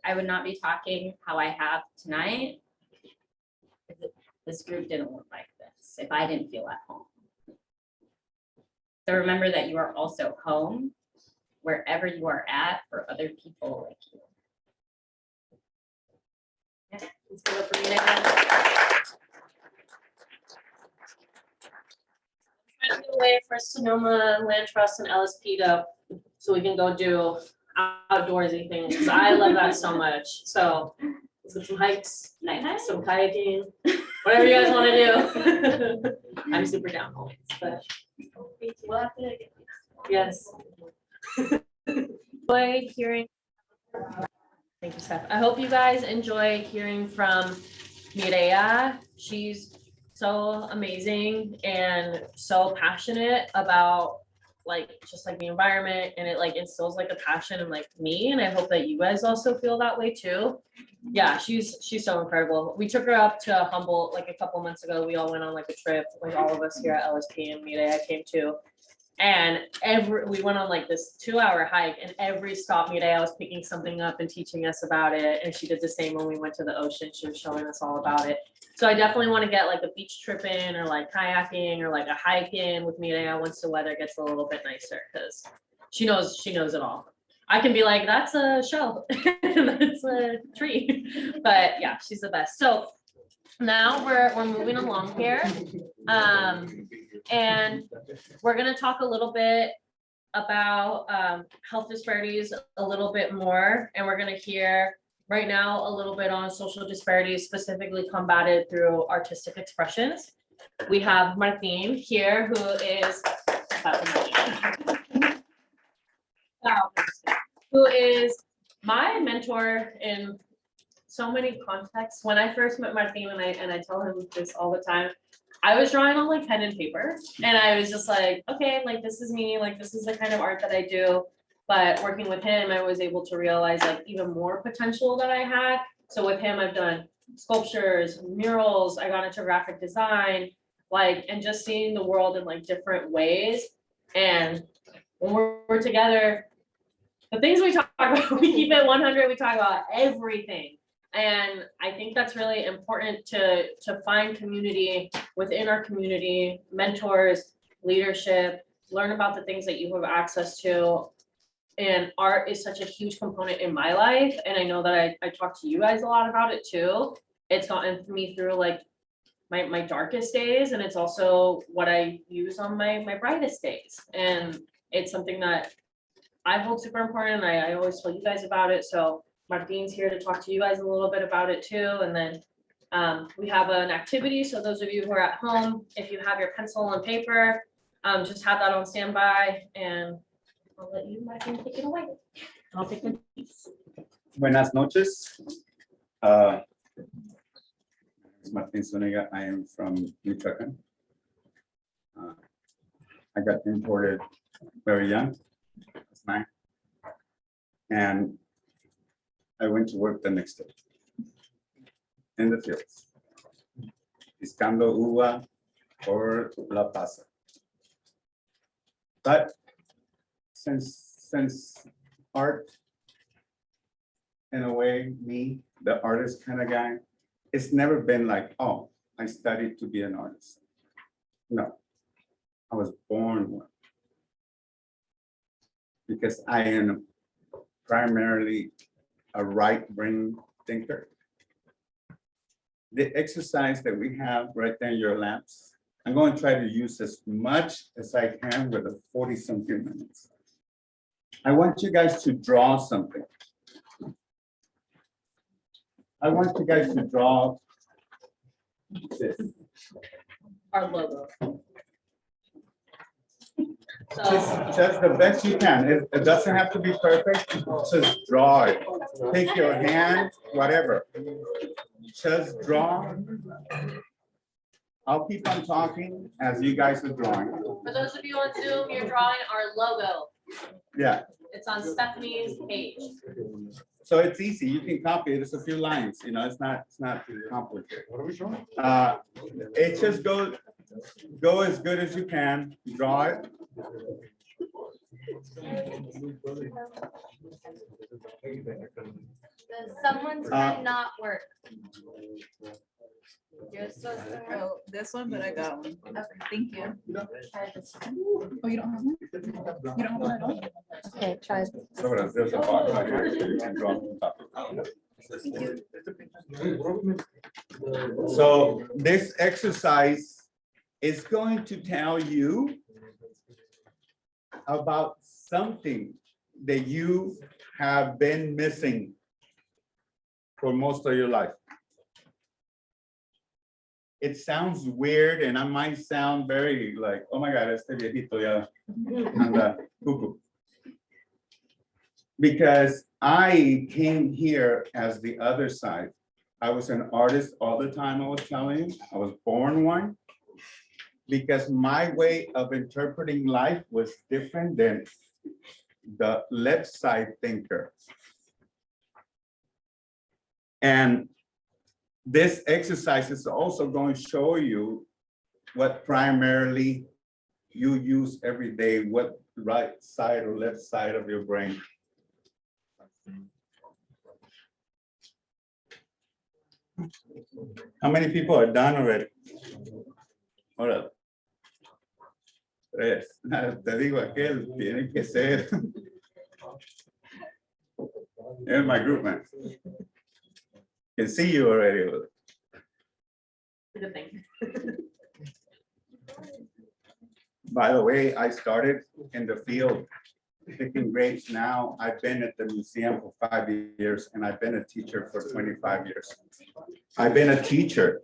I would not be talking how I have tonight if this group didn't look like this, if I didn't feel at home. So remember that you are also home wherever you are at for other people like you. Yeah, let's give it up for Mirella. Trying to wait for Sonoma Land Trust and LSP to, so we can go do outdoorsy things, because I love that so much. So let's get some hikes, some kayaking, whatever you guys want to do. I'm super down always, but we'll have to, yes. Enjoy hearing. Thank you, Steph. I hope you guys enjoy hearing from Mirella. She's so amazing and so passionate about just the environment, and it instills a passion in me, and I hope that you guys also feel that way too. Yeah, she's so incredible. We took her up to Humboldt a couple months ago. We all went on a trip, all of us here at LSP, and Mirella came too. And we went on this 2-hour hike, and every stop Mirella was picking something up and teaching us about it. And she did the same when we went to the ocean. She was showing us all about it. So I definitely want to get a beach trip in, or kayaking, or a hike in with Mirella once the weather gets a little bit nicer, because she knows it all. I can be like, that's a shell, that's a tree. But yeah, she's the best. So now we're moving along here. And we're going to talk a little bit about health disparities a little bit more. And we're going to hear right now a little bit on social disparities, specifically combated through artistic expressions. We have Martin here, who is my mentor in so many contexts. When I first met Martin, and I tell him this all the time, I was drawing on pen and paper, and I was just okay, this is me, this is the kind of art that I do. But working with him, I was able to realize even more potential that I had. So with him, I've done sculptures, murals, I got into graphic design, and just seeing the world in different ways. And when we're together, the things we talk about, we keep it 100, we talk about everything. And I think that's really important to find community within our community, mentors, leadership, learn about the things that you have access to. And art is such a huge component in my life. And I know that I talk to you guys a lot about it too. It's gotten me through my darkest days. And it's also what I use on my brightest days. And it's something that I hold super important. I always tell you guys about it. So Martin's here to talk to you guys a little bit about it too. And then we have an activity. So those of you who are at home, if you have your pencil and paper, just have that on standby, and I'll let you, Martin, take it away. I'll take the piece. Buenas noches. My name is Martin Zuniga. I am from Michoacan. I got imported very young, I was 9, and I went to work the next day in the fields, piscando uva or la pasa. But since art, in a way, me, the artist kind of guy, it's never been oh, I studied to be an artist. No, I was born one. Because I am primarily a right-brain thinker. The exercise that we have right there in your laps, I'm going to try to use as much as I can with the 40-something minutes. I want you guys to draw something. I want you guys to draw this. Our logo. Just the best you can. It doesn't have to be perfect. Just draw it. Take your hand, whatever. Just draw. I'll keep on talking as you guys are drawing. For those of you on Zoom, you're drawing our logo. Yeah, It's on Stephanie's page. so it's easy. You can copy it. It's a few lines, you know, it's not complicated. What are we showing? It just go as good as you can, draw it. Does someone's pen not work? You're supposed to have. Oh, this one, but I got one. Okay. Thank you. Try this. Oh, you don't have one? You don't have one at all? Okay, try. So there's a box right here, so you can draw on top. So this exercise is going to tell you about something that you have been missing for most of your life. It sounds weird and I might sound very like, oh my God, este viejito ya anda cuckoo. Because I came here as the other side. I was an artist all the time, I was telling you. I was born one. Because my way of interpreting life was different than the left side thinker. And this exercise is also going to show you what primarily you use every day, what right side or left side of your brain. How many people are done already? Hold up. Tres. Te digo aquel, tiene que ser. Here's my group, man. Can see you already. Good thing. By the way, I started in the field picking grapes. Now I've been at the museum for 5 years and I've been a teacher for 25 years. I've been a teacher.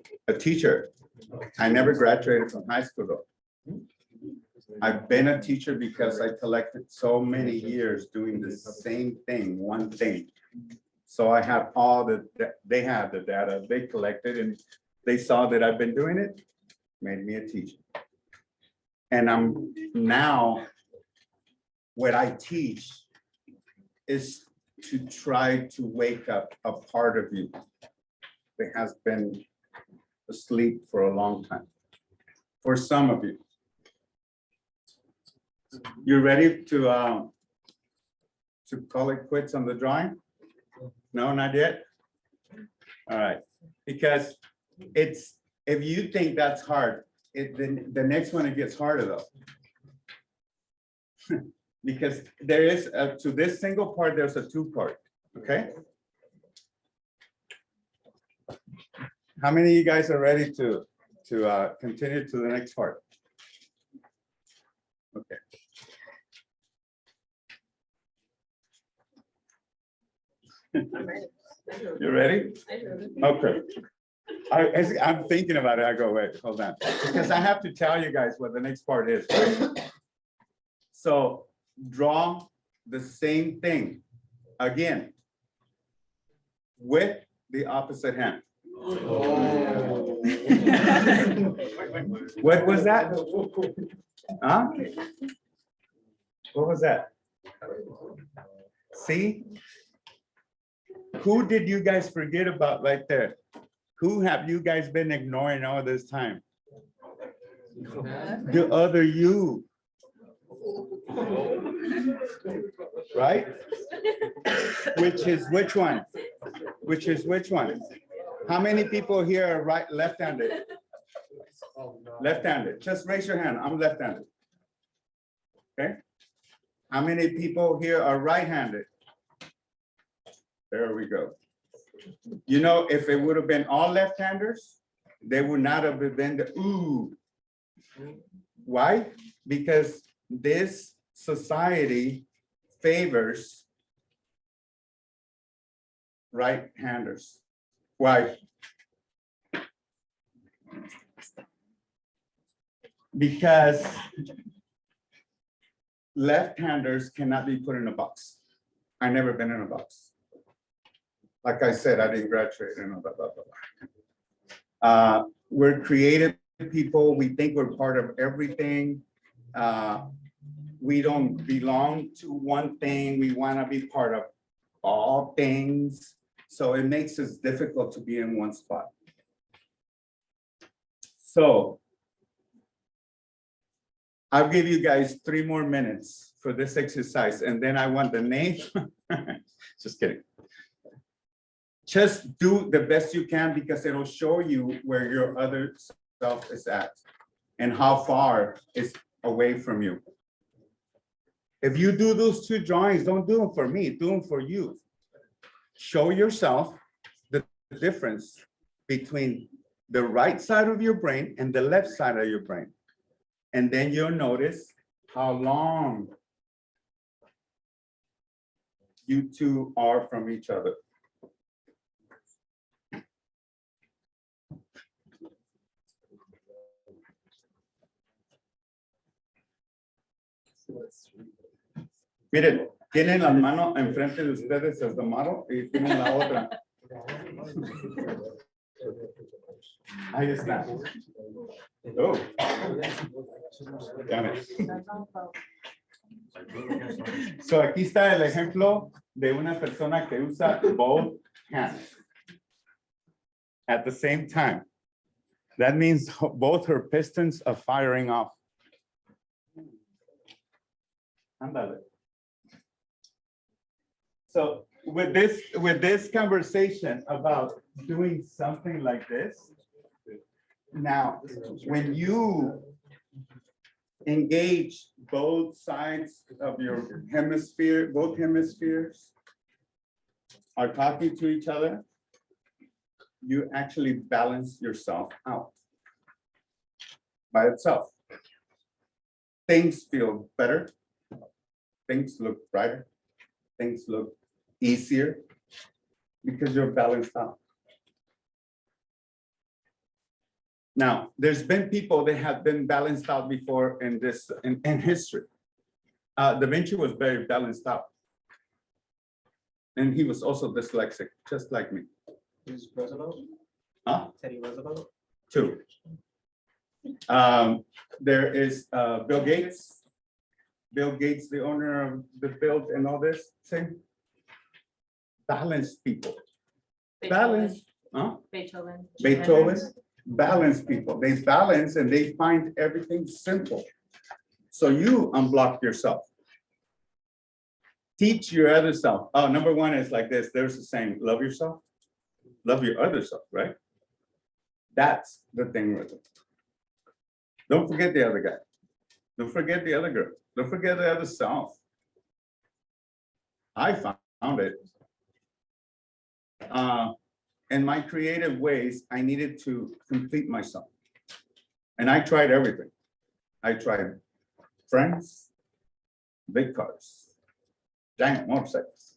I never graduated from high school though. I've been a teacher because I collected so many years doing the same thing, one thing. So I have all they have the data they collected and they saw that I've been doing it, made me a teacher. And I'm now, what I teach is to try to wake up a part of you that has been asleep for a long time. For some of you. You ready to call it quits on the drawing? No, not yet? All right, because it's, if you think that's hard, the next one, it gets harder though. Because there is, to this single part, there's a two part, okay? How many of you guys are ready to continue to the next part? Okay. You ready? Okay. I'm thinking about it. I go, wait, hold on. Because I have to tell you guys what the next part is, right? So draw the same thing again with the opposite hand. What was that? Huh? What was that? See? Who did you guys forget about right there? Who have you guys been ignoring all this time? The other you. Right? Which is which one? Which is which one? How many people here are left-handed? Left-handed. Just raise your hand. I'm left-handed. Okay. How many people here are right-handed? There we go. You know, if it would have been all left-handers, they would not have been the ooh. Why? Because this society favors right-handers. Why? Because left-handers cannot be put in a box. I never been in a box. Like I said, I didn't graduate and blah, blah, blah, blah. We're creative people. We think we're part of everything. We don't belong to one thing. We want to be part of all things. So it makes it difficult to be in one spot. So I'll give you guys 3 more minutes for this exercise, and then I want the name. Just kidding. Just do the best you can, because it'll show you where your other self is at and how far it's away from you. If you do those 2 drawings, don't do them for me, do them for you. Show yourself the difference between the right side of your brain and the left side of your brain. And then you'll notice how long you 2 are from each other. Miren, tienen la mano enfrente de ustedes as the model y tienen la otra. Ahí está. Oh. Damn it. So aquí está el ejemplo de una persona que usa both hands at the same time. That means both her pistons are firing off. Ándale. So with this conversation about doing something like this, now, when you engage both sides of your hemisphere, both hemispheres are talking to each other, you actually balance yourself out by itself. Things feel better. Things look brighter. Things look easier because you're balanced out. Now, there's been people that have been balanced out before in this in history. Da Vinci was very balanced out. And he was also dyslexic, just like me. Who's Roosevelt? Huh? Teddy Roosevelt? 2. There is Bill Gates. Bill Gates, the owner of the build and all this thing. Balanced people. Balanced. Huh? Beethoven. Beethoven. Balanced people. They balance and they find everything simple. So you unblock yourself. Teach your other self. Oh, number 1 is like this. There's the saying, love yourself. Love your other self, right? That's the thing with it. Don't forget the other guy. Don't forget the other girl. Don't forget the other self. I found it. In my creative ways, I needed to complete myself. And I tried everything. I tried friends, big cars, giant motorcycles,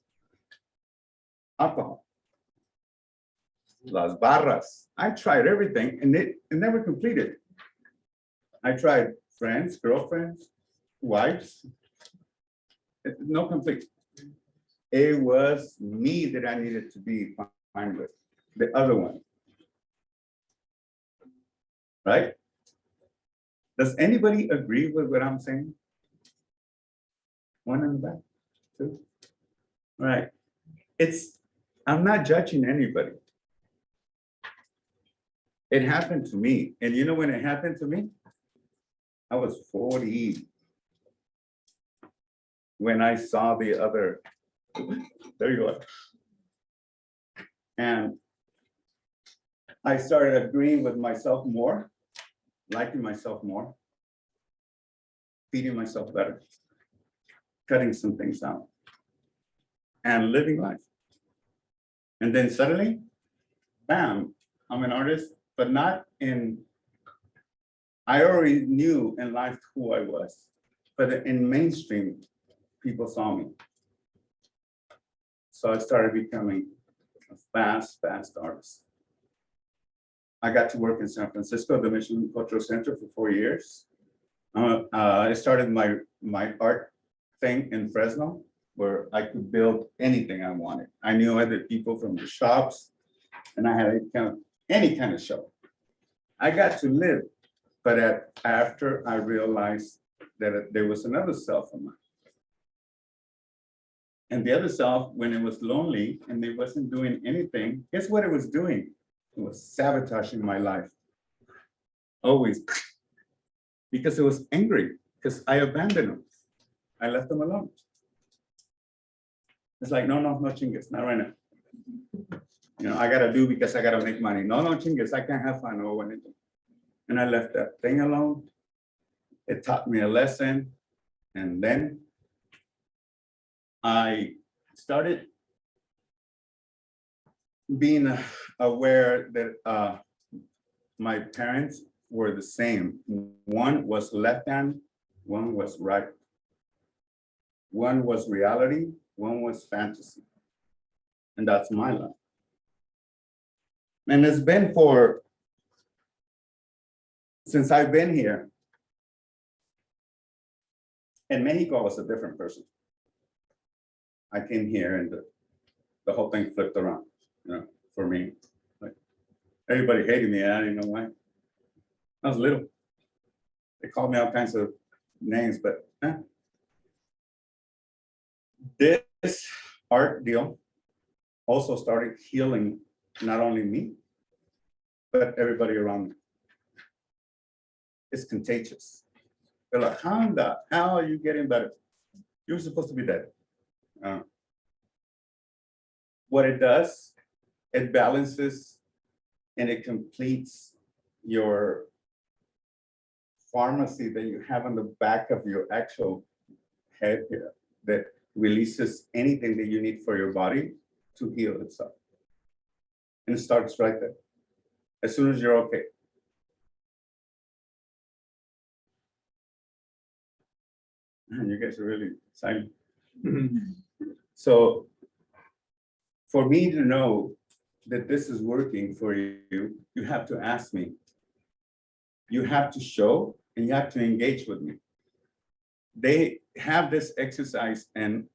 alcohol, las barras. I tried everything and it never completed. I tried friends, girlfriends, wives, no complete. It was me that I needed to be fine with, the other one. Right? Does anybody agree with what I'm saying? 1 in the back, 2. Right. I'm not judging anybody. It happened to me. And you know when it happened to me? I was 40 when I saw the other. There you are. And I started agreeing with myself more, liking myself more, feeding myself better, cutting some things out, and living life. And then suddenly, bam, I'm an artist, but not in, I already knew in life who I was, but in mainstream, people saw me. So I started becoming a fast artist. I got to work in San Francisco, the Mission Cultural Center, for 4 years. I started my art thing in Fresno where I could build anything I wanted. I knew other people from the shops, and I had any kind of shop. I got to live, but after I realized that there was another self of mine. And the other self, when it was lonely and it wasn't doing anything, guess what it was doing? It was sabotaging my life. Always. Because it was angry, because I abandoned them. I left them alone. It's like, no chingues, not right now. You know, I gotta do because I gotta make money. No chingues, I can't have fun or anything. And I left that thing alone. It taught me a lesson. And then I started being aware that my parents were the same. One was left hand, one was right. One was reality, one was fantasy. And that's my life. And it's been since I've been here. In Mexico, I was a different person. I came here and the whole thing flipped around, you know, for me. Like, everybody hated me, and I didn't know why. I was little. They called me all kinds of names, but this art deal also started healing not only me, but everybody around me. It's contagious. They're like, how are you getting better? You're supposed to be dead. What it does, it balances and it completes your pharmacy that you have on the back of your actual head here that releases anything that you need for your body to heal itself. And it starts right there. As soon as you're okay. Man, you guys are really silent. So for me to know that this is working for you, you have to ask me. You have to show and you have to engage with me. They have this exercise, and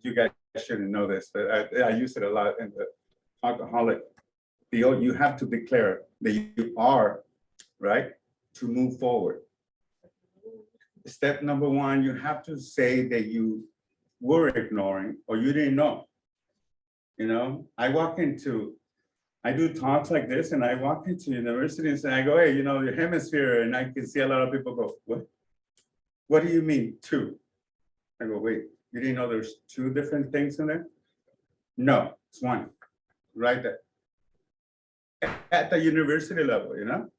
you guys shouldn't know this, but I use it a lot in the alcoholic field. You have to declare that you are, right, to move forward. Step number one, you have to say that you were ignoring or you didn't know. You know, I do talks like this, and I walk into universities and I go, hey, you know, the hemisphere, and I can see a lot of people go, what? What do you mean two? I go, wait, you didn't know there's two different things in there? No, it's one, right there. At the university level, you know?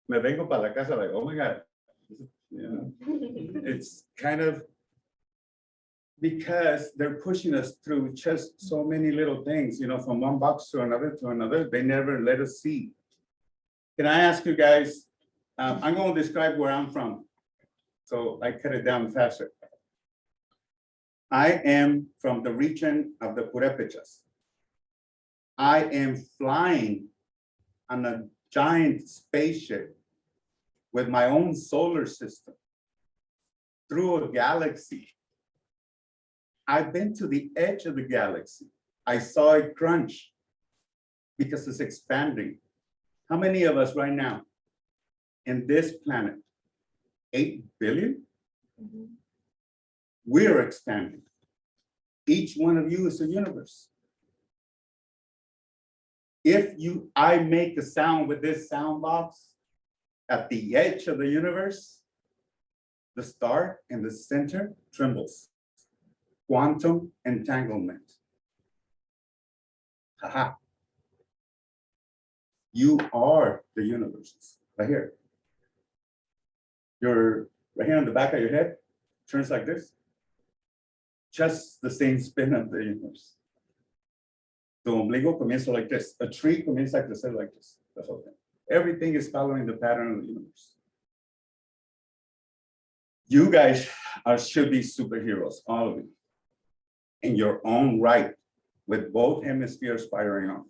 Me vengo para la casa like, oh my God. You know, it's kind of because they're pushing us through just so many little things, you know, from one box to another, they never let us see. Can I ask you guys, I'm going to describe where I'm from, so I cut it down faster. I am from the region of the Purépechas. I am flying on a giant spaceship with my own solar system through a galaxy. I've been to the edge of the galaxy. I saw it crunch because it's expanding. How many of us right now in this planet? 8 billion? Mhm. We're expanding. Each one of you is a universe. If I make a sound with this sound box at the edge of the universe, the star in the center trembles. Quantum entanglement. Haha. You are the universes, right here. You're right here on the back of your head, turns like this. Just the same spin of the universe. The ombligo comienza like this. A tree comienza a crecer like this. The whole thing. Everything is following the pattern of the universe. You guys should be superheroes, all of you, in your own right, with both hemispheres firing off.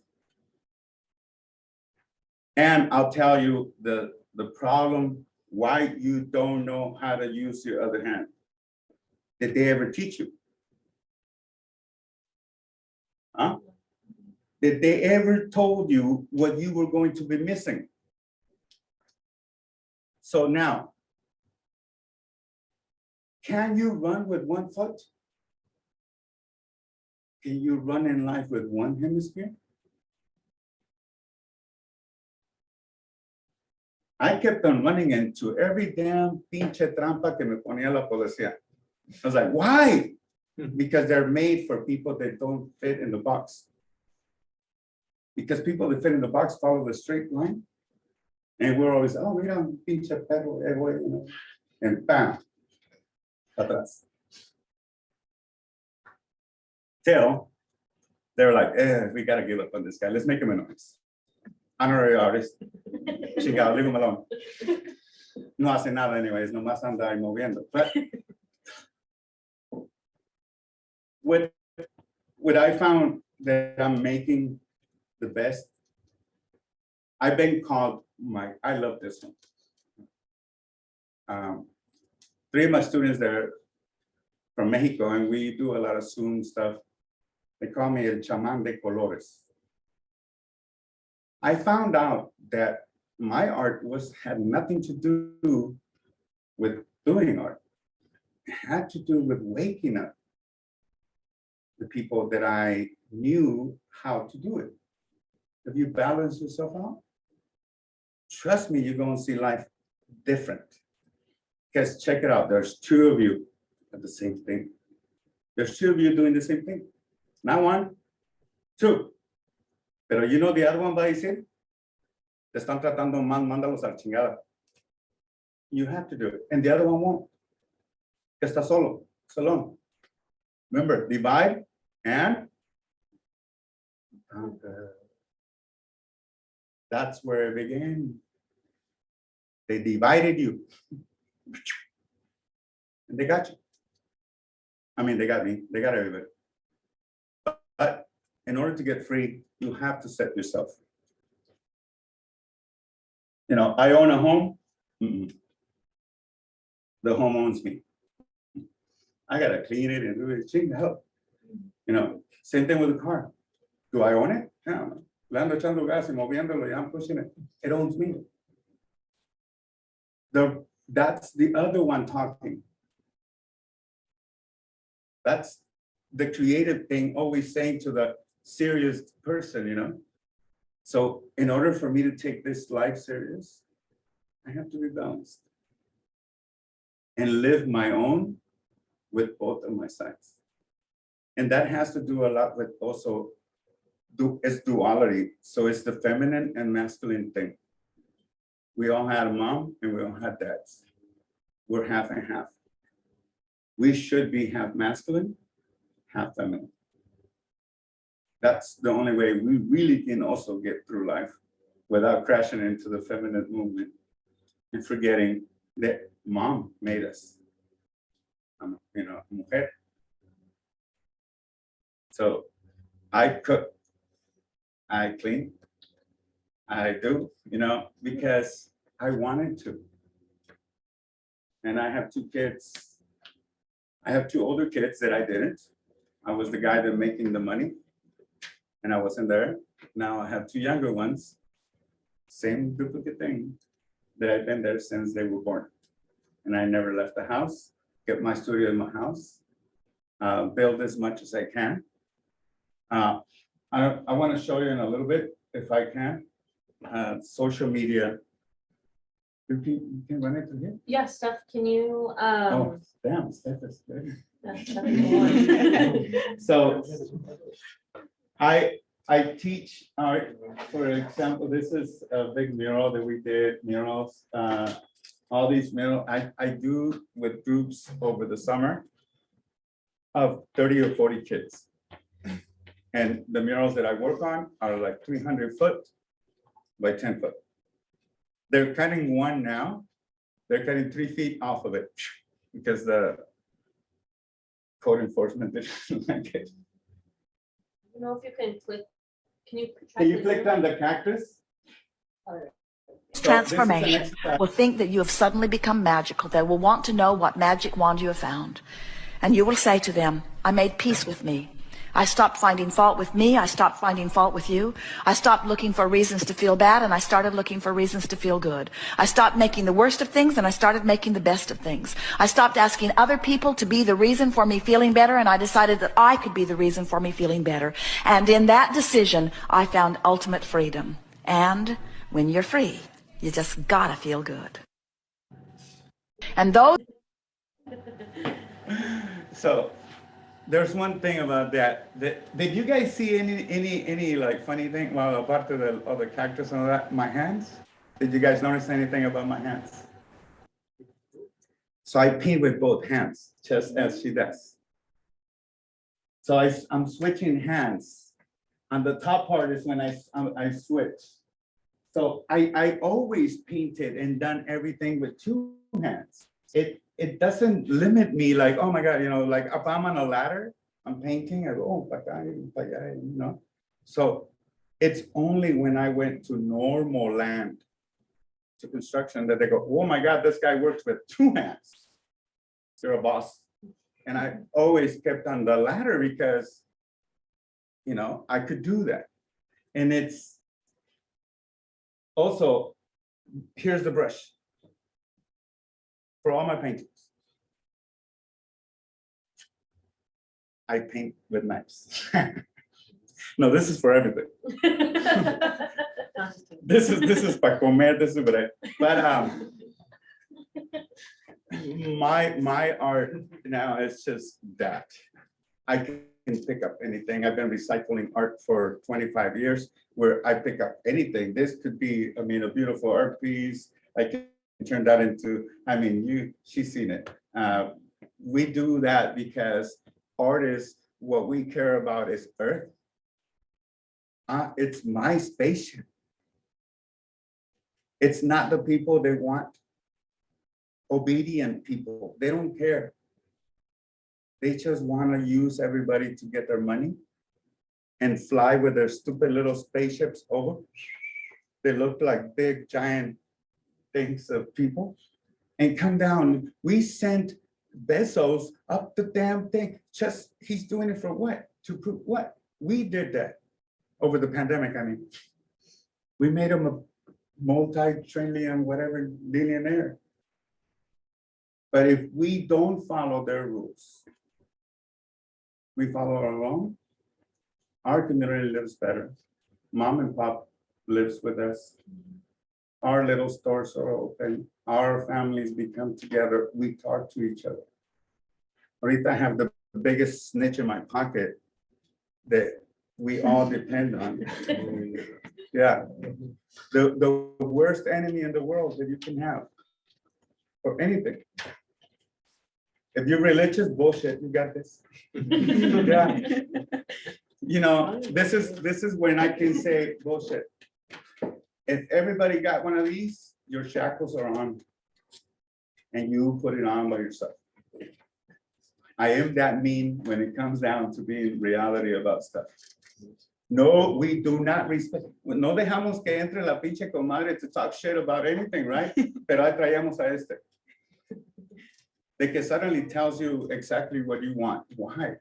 And I'll tell you the problem why you don't know how to use your other hand. Did they ever teach you? Huh? Did they ever told you what you were going to be missing? So now, can you run with one foot? Can you run in life with one hemisphere? I kept on running into every damn pinche trampa que me ponía la policía. I was like, why? Because they're made for people that don't fit in the box. Because people that fit in the box follow the straight line. And we're always, oh, mira, pinche perro, güey, you know, and bam, atrás. Till they're like, we gotta give up on this guy. Let's make him a noise. Honorary artist. Chingado, leave him alone. No hace nada anyways, nomás anda ahí moviendo. But what I found that I'm making the best, I've been called I love this one. 3 of my students that are from Mexico, and we do a lot of Zoom stuff. They call me el chamán de colores. I found out that my art had nothing to do with doing art. It had to do with waking up the people that I knew how to do it. If you balance yourself out, trust me, you're going to see life different. Because check it out, there's 2 of you at the same thing. There's 2 of you doing the same thing. Not 1, 2. Pero you know the other one va a decir, te están tratando mal, mándalos a la chingada. You have to do it. And the other one won't. Que está solo, alone. Remember, divide and conquer. That's where it began. They divided you. And they got you. I mean, they got me, they got everybody. But in order to get free, you have to set yourself. You know, I own a home. The home owns me. I gotta clean it and do it. Ching the hell. You know, same thing with the car. Do I own it? Yeah. Le ando echando gas y moviéndolo, ya I'm pushing it. It owns me. That's the other one talking. That's the creative thing, always saying to the serious person, you know. So in order for me to take this life serious, I have to be balanced and live my own with both of my sides. And that has to do a lot with also it's duality. So it's the feminine and masculine thing. We all had a mom and we all had dads. We're half and half. We should be half masculine, half feminine. That's the only way we really can also get through life without crashing into the feminine movement and forgetting that mom made us, you know, mujer. So I cook, I clean, I do, you know, because I wanted to. And I have 2 kids. I have 2 older kids that I didn't. I was the guy that making the money and I wasn't there. Now I have 2 younger ones, same duplicate thing that I've been there since they were born. And I never left the house, get my studio in my house, build as much as I can. I want to show you in a little bit, if I can, social media. You can run it to here? Yeah, Steph, can you, Oh, damn, Steph is good. Steph, So I teach art. For example, this is a big mural that we did, murals. All these murals I do with groups over the summer of 30 or 40 kids. And the murals that I work on are like 300 foot by 10 foot. They're cutting one now. They're cutting 3 feet off of it because the code enforcement didn't like it. I don't know if you can click, can you? Can you click on the cactus? Transformation will think that you have suddenly become magical. They will want to know what magic wand you have found. And you will say to them, I made peace with me. I stopped finding fault with me. I stopped finding fault with you. I stopped looking for reasons to feel bad, and I started looking for reasons to feel good. I stopped making the worst of things, and I started making the best of things. I stopped asking other people to be the reason for me feeling better, and I decided that I could be the reason for me feeling better. And in that decision, I found ultimate freedom. And when you're free, you just gotta feel good. And those So there's one thing about that. Did you guys see any like funny thing? Well, apart of the cactus and all that, my hands? Did you guys notice anything about my hands? So I paint with both hands, just as she does. So I'm switching hands. On the top part is when I switch. So I always painted and done everything with two hands. It doesn't limit me like, oh my God, you know, like if I'm on a ladder, I'm painting, I go, oh, you know. So it's only when I went to normal land, to construction, that they go, oh my God, this guy works with two hands. You're a boss. And I always kept on the ladder because, you know, I could do that. And it's also, here's the brush for all my paintings. I paint with knives. No, this is for everything. This is para comer, this is what but my art now is just that. I can pick up anything. I've been recycling art for 25 years where I pick up anything. This could be, I mean, a beautiful art piece. I can turn that into, I mean, she's seen it. We do that because artists, what we care about is earth. It's my spaceship. It's not the people they want. Obedient people, they don't care. They just want to use everybody to get their money and fly with their stupid little spaceships over. They look like big, giant things of people and come down. We sent Bezos up the damn thing. Just, he's doing it for what? To prove what? We did that over the pandemic. I mean, we made him a multi-trillion, whatever, billionaire. But if we don't follow their rules, we follow our own, our community lives better. Mom and pop lives with us. Our little stores are open. Our families become together. We talk to each other. Ahorita I have the biggest snitch in my pocket that we all depend on. Yeah, the worst enemy in the world that you can have for anything. If you're religious, bullshit, you got this. Yeah. You know, this is when I can say bullshit. If everybody got one of these, your shackles are on and you put it on by yourself. I am that mean when it comes down to being reality about stuff. No, we do not respect. No dejamos que entre la pinche comadre to talk shit about anything, right? Pero ahí traíamos a este. De que suddenly tells you exactly what you want. Why?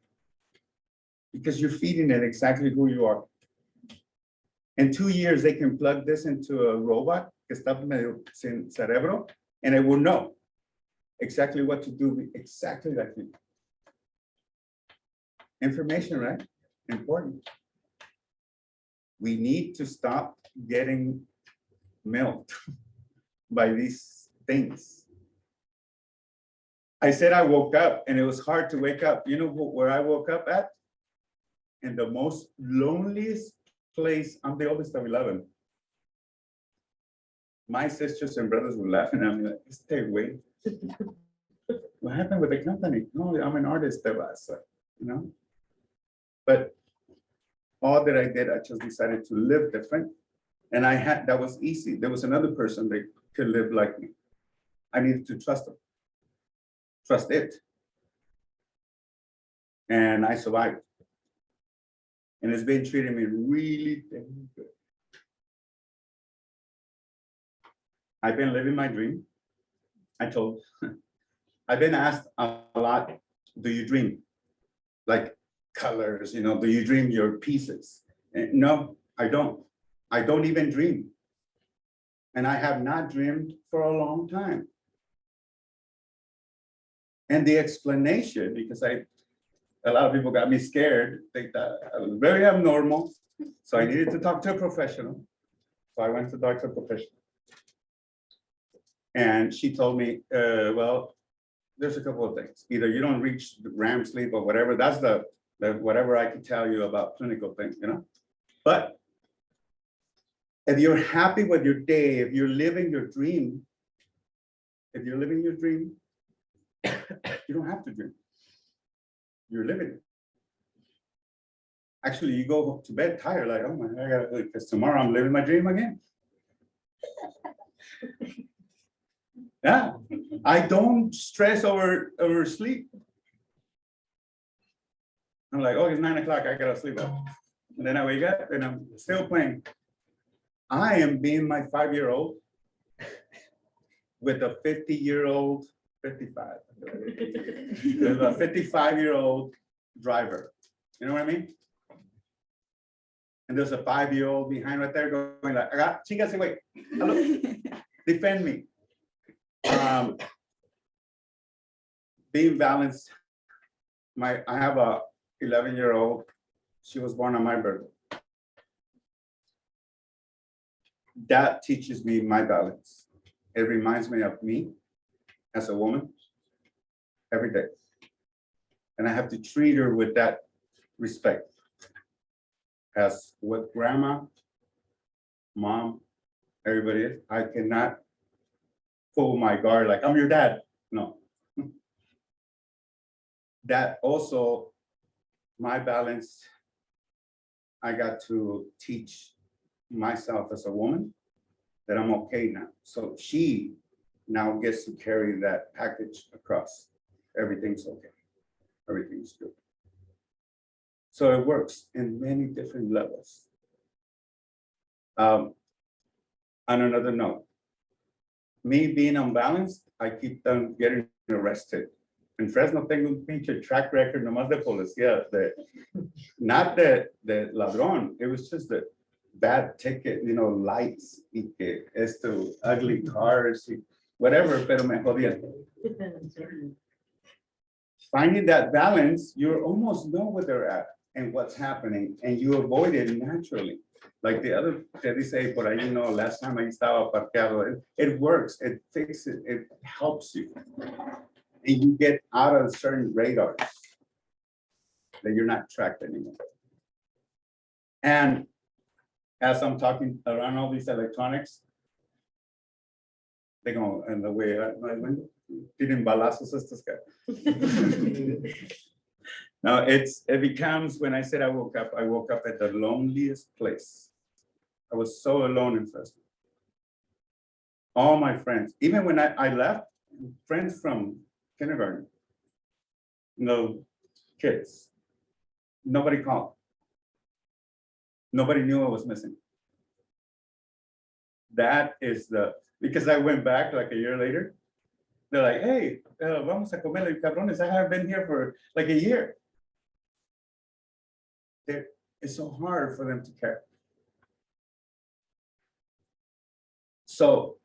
Because you're feeding it exactly who you are. In 2 years, they can plug this into a robot que está medio sin cerebro, and it will know exactly what to do, exactly like you. Information, right? Important. We need to stop getting milked by these things. I said I woke up and it was hard to wake up. You know where I woke up at? In the most loneliest place. I'm the oldest of 11. My sisters and brothers were laughing at me like, stay away. What happened with the company? No, I'm an artist, you know? But all that I did, I just decided to live different. And that was easy. There was another person that could live like me. I needed to trust them. Trust it. And I survived. And it's been treating me really good. I've been living my dream. I've been asked a lot do you dream? Like colors, do you dream your pieces? And no, I don't. I don't even dream. And I have not dreamed for a long time. And the explanation, because a lot of people got me scared, think that I was very abnormal. So I needed to talk to a professional. So I went to talk to a professional. And she told me, well, there's a couple of things. Either you don't reach REM sleep or whatever. That's the whatever I can tell you about clinical things, But if you're happy with your day, if you're living your dream, you don't have to dream. You're living it. Actually, you go to bed tired, like, oh my God, I gotta do it because tomorrow I'm living my dream again. Yeah, I don't stress over sleep. I'm like, oh, it's 9 o'clock, I gotta sleep up. And then I wake up and I'm still playing. I am being my 5-year-old with a 50-year-old, 55, with a 55-year-old driver. You know what I mean? And there's a 5-year-old behind right there going like, chinga, say, wait, hello, defend me. Being balanced. I have a 11-year-old. She was born on my birthday. That teaches me my balance. It reminds me of me as a woman every day. And I have to treat her with that respect. As with grandma, mom, everybody is, I cannot pull my guard like, I'm your dad. No. That also, my balance, I got to teach myself as a woman that I'm okay now. So she now gets to carry that package across. Everything's okay. Everything's good. So it works in many different levels. On another note, me being unbalanced, I keep on getting arrested. En Fresno tengo un pinche track record nomás de policía, not the ladrón, it was just the bad ticket, lights, y que ugly cars, whatever, pero me jodían. Finding that balance, you almost know where they're at and what's happening, and you avoid it naturally. Like the other, they say, por ahí, last time I estaba parqueado, it works, it fixes, it helps you. And you get out of certain radars that you're not tracked anymore. And as I'm talking around all these electronics, they go, and the way I went, tienen balazos estos guys. Now it becomes, when I said I woke up at the loneliest place. I was so alone in Fresno. All my friends, even when I left, friends from kindergarten, no kids, nobody called. Nobody knew I was missing. That is because I went back like a year later. They're like, hey, vamos a comer los cabrones. I haven't been here for like a year. It's so hard for them to care. So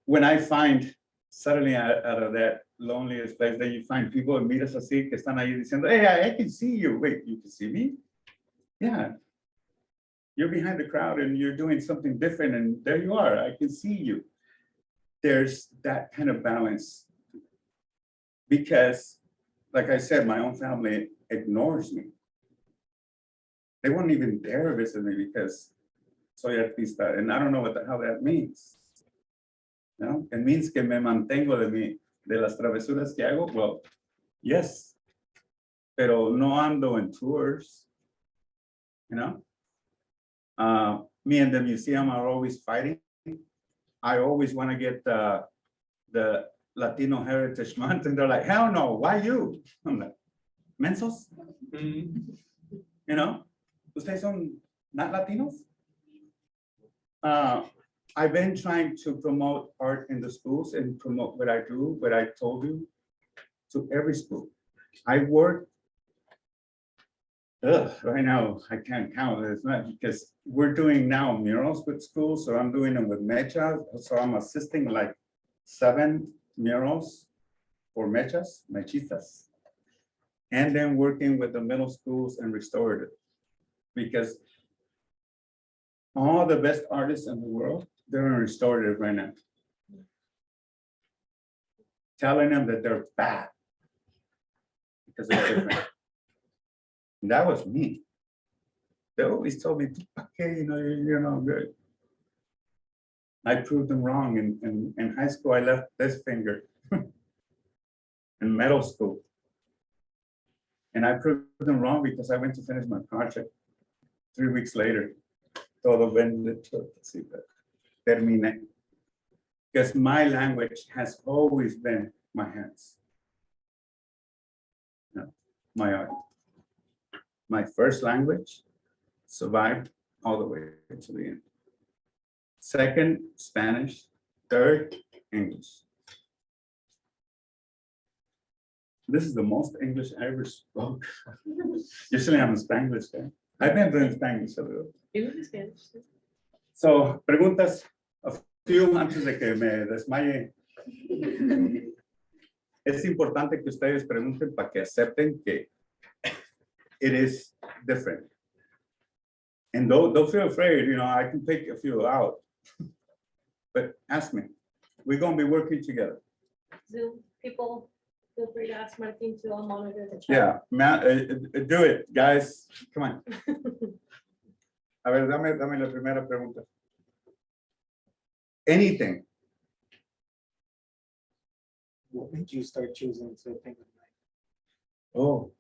when I find suddenly out of that loneliest place, then you find people and meet us así que están ahí diciendo, hey, I can see you. Wait, you can see me? Yeah. You're behind the crowd and you're doing something different, and there you are. I can see you. There's that kind of balance. Because, like I said, my own family ignores me. They won't even dare visit me because soy artista, and I don't know what the hell that means. No, it means que me mantengo de las travesuras que hago. Well, yes, pero no ando en tours. Me and the museum are always fighting. I always want to get the Latino Heritage Month, and they're like, hell no, why you? I'm like, mensos? Ustedes son not Latinos? I've been trying to promote art in the schools and promote what I do, what I told you, to every school. I work. Right now, I can't count as much because we're doing now murals with schools, so I'm doing them with mechas. So I'm assisting like 7 murals for mechistas. And then working with the middle schools and restorative. Because all the best artists in the world, they're in restorative right now. Telling them that they're bad. Because they're different. And that was me. They always told me, okay, you're not good. I proved them wrong. In high school, I left this finger. In middle school. And I proved them wrong because I went to finish my project 3 weeks later. Todo bendito, terminé. Because my language has always been my hands. No, my art. My first language survived all the way to the end. Second, Spanish. Third, English. This is the most English I ever spoke. Usually I'm a Spanglish guy. I've been doing Spanglish a little. So, preguntas, a few antes de que me desmaye. Es importante que ustedes pregunten para que acepten que it is different. And don't feel afraid, I can pick a few out. But ask me, we're gonna be working together. Zoom people, feel free to ask Martin too. I'll monitor the chat. Yeah, do it, guys. Come on. A ver, dame la primera pregunta. Anything. What made you start choosing to think of Oh.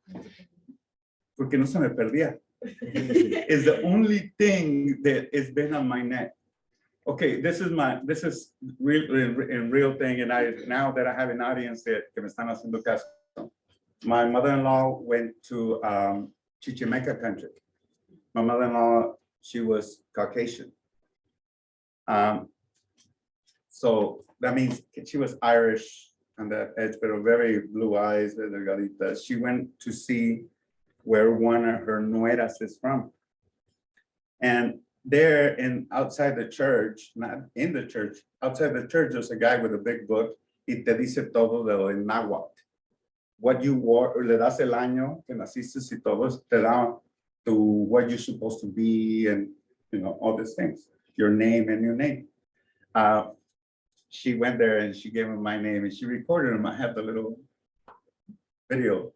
Porque no se me perdía. It's the only thing that has been on my neck. Okay, this is real thing, and now that I have an audience que me están haciendo caso. My mother-in-law went to Chichimeca country. My mother-in-law, she was Caucasian. So that means she was Irish on that edge, but very blue eyes, very delgadita. She went to see where one of her nueras is from. And there outside the church, not in the church, outside the church, there's a guy with a big book. Y te dice todo de lo en náhuatl. What you wore, le das el año que naciste y todo, te da to what you're supposed to be and all these things, your name and your name. She went there and she gave him my name and she recorded him. I have the little video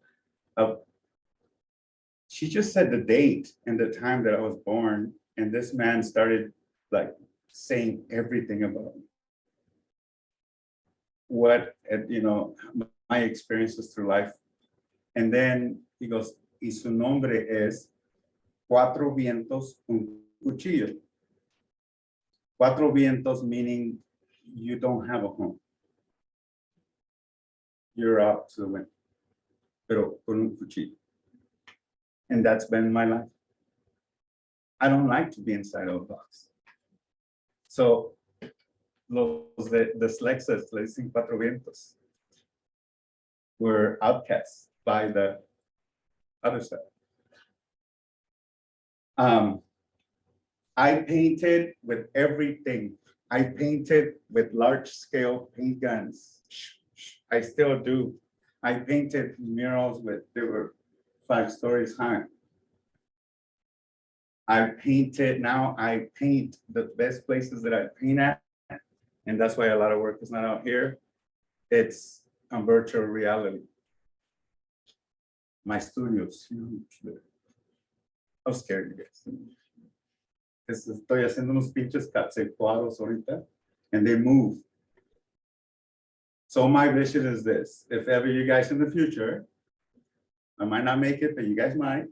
of, she just said the date and the time that I was born. And this man started like saying everything about me. What, my experiences through life. And then he goes, y su nombre es Cuatro Vientos, un Cuchillo. Cuatro Vientos meaning you don't have a home. You're out to the wind, pero con un cuchillo. And that's been my life. I don't like to be inside of a box. So, los de Slexas, le dicen Cuatro Vientos, were outcasts by the other side. I painted with everything. I painted with large scale paint guns. I still do. I painted murals they were 5 stories high. I paint the best places that I paint at. And that's why a lot of work is not out here. It's on virtual reality. My studio's huge. I'm scared, you guys. Estoy haciendo unos pinches cuadros ahorita, and they move. So my vision is this: if ever you guys in the future, I might not make it, but you guys might.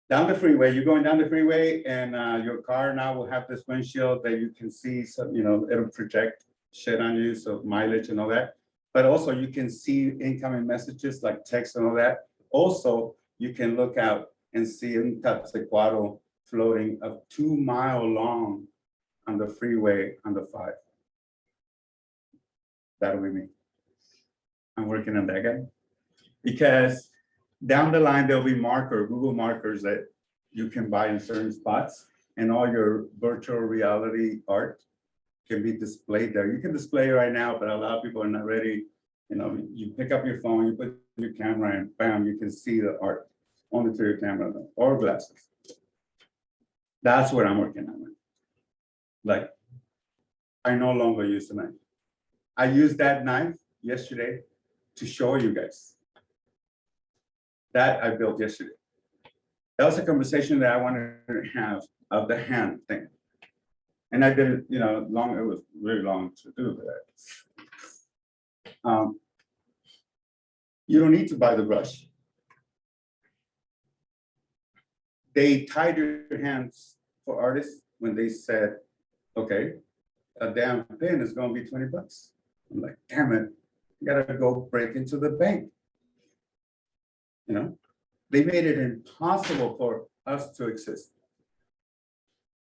Down the freeway, you're going down the freeway, and your car now will have this windshield that you can see. So it'll project shit on you, so mileage and all that. But also you can see incoming messages like text and all that. Also, you can look out and see un Tatzecuaro floating a 2 mile long on the freeway on the 5. That'll be me. I'm working on that guy. Because down the line, there'll be Google markers that you can buy in certain spots, and all your virtual reality art can be displayed there. You can display it right now, but a lot of people are not ready. You know, you pick up your phone, you put your camera, and bam, you can see the art only through your camera or glasses. That's what I'm working on. Like, I no longer use the knife. I used that knife yesterday to show you guys. That I built yesterday. That was a conversation that I wanted to have of the hand thing. And I did it, you know, long, it was really long to do that. You don't need to buy the brush. They tied your hands for artists when they said, okay, a damn pen is gonna be 20 bucks. I'm like, damn it, you gotta go break into the bank. You know, they made it impossible for us to exist.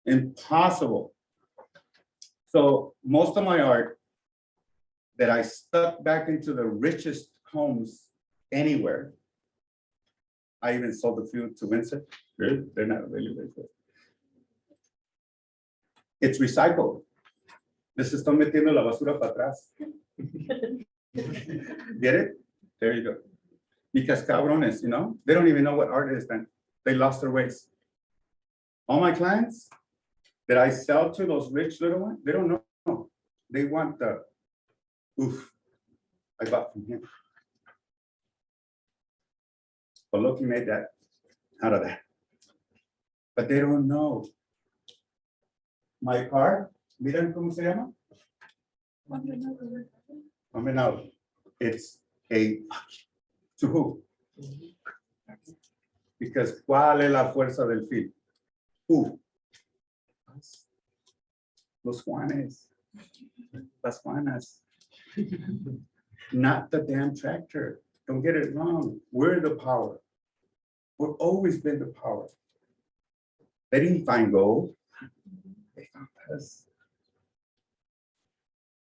Impossible. So most of my art that I stuck back into the richest homes anywhere. I even sold a few to Windsor. They're not really good. It's recycled. Les están metiendo la basura para atrás. Get it? There you go. Because cabrones, you know, they don't even know what art is then. They lost their ways. All my clients that I sell to, those rich little ones, they don't know. They want the, oof, I bought from him. But look, he made that out of that. But they don't know. My car, miren cómo se llama? Combinado. It's a, to who? Because ¿cuál es la fuerza del fin? Who? Los Juanes. Las Juanas. Not the damn tractor. Don't get it wrong. We're the power. We've always been the power. They didn't find gold. They found us.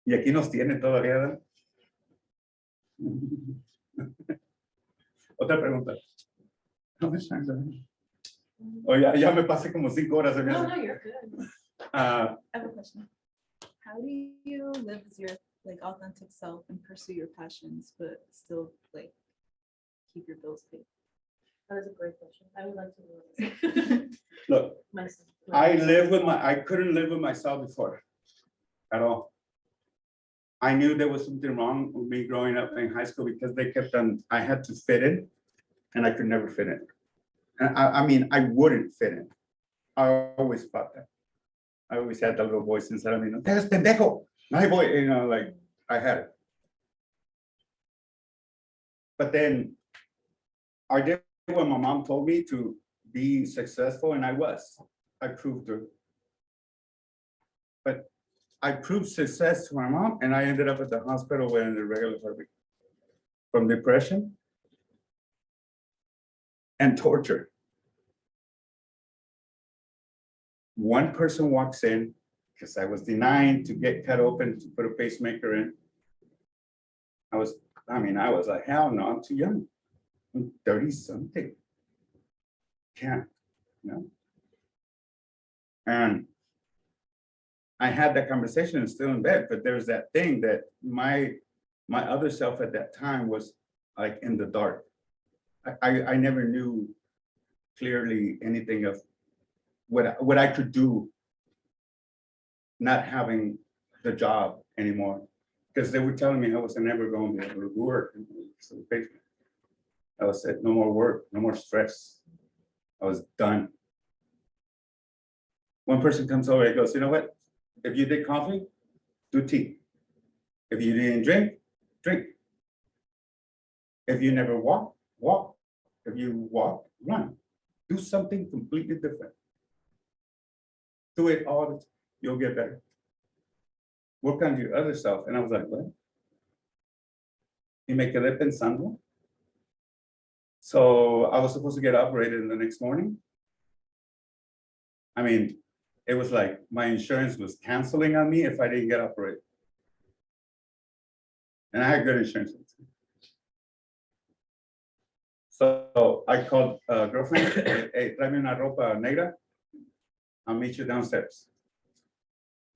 Y aquí nos tiene todavía. Otra pregunta. How much time do I have? Oh, ya me pasé como 5 horas. No, you're good. I have a question. How do you live as your like authentic self and pursue your passions, but still like keep your bills paid? That is a great question. I would like to know this. Look, Myself. I couldn't live with myself before at all. I knew there was something wrong with me growing up in high school because they kept on, I had to fit in and I could never fit in. And I mean, I wouldn't fit in. I always thought that. I always had that little voice inside of me, "Eres pendejo." My boy, you know, like I had it. But then I did what my mom told me to be successful, and I was. I proved her. But I proved success to my mom, and I ended up at the hospital with an irregular heartbeat from depression and torture. One person walks in, because I was denied to get cut open to put a pacemaker in. I was like, hell no, I'm too young. I'm 30 something. Can't, you know? And I had that conversation and still in bed, but there's that thing that my other self at that time was like in the dark. I never knew clearly anything of what I could do not having the job anymore, because they were telling me I was never going to be able to work. I was said, no more work, no more stress. I was done. One person comes over and goes, you know what? If you did coffee, do tea. If you didn't drink, drink. If you never walk, walk. If you walk, run. Do something completely different. Do it all the time. You'll get better. Work on your other self. And I was like, what? Y me quedé pensando. So I was supposed to get operated in the next morning. I mean, it was like my insurance was canceling on me if I didn't get operated. And I had good insurance. So I called girlfriend, hey, tráeme una ropa negra. I'll meet you downstairs.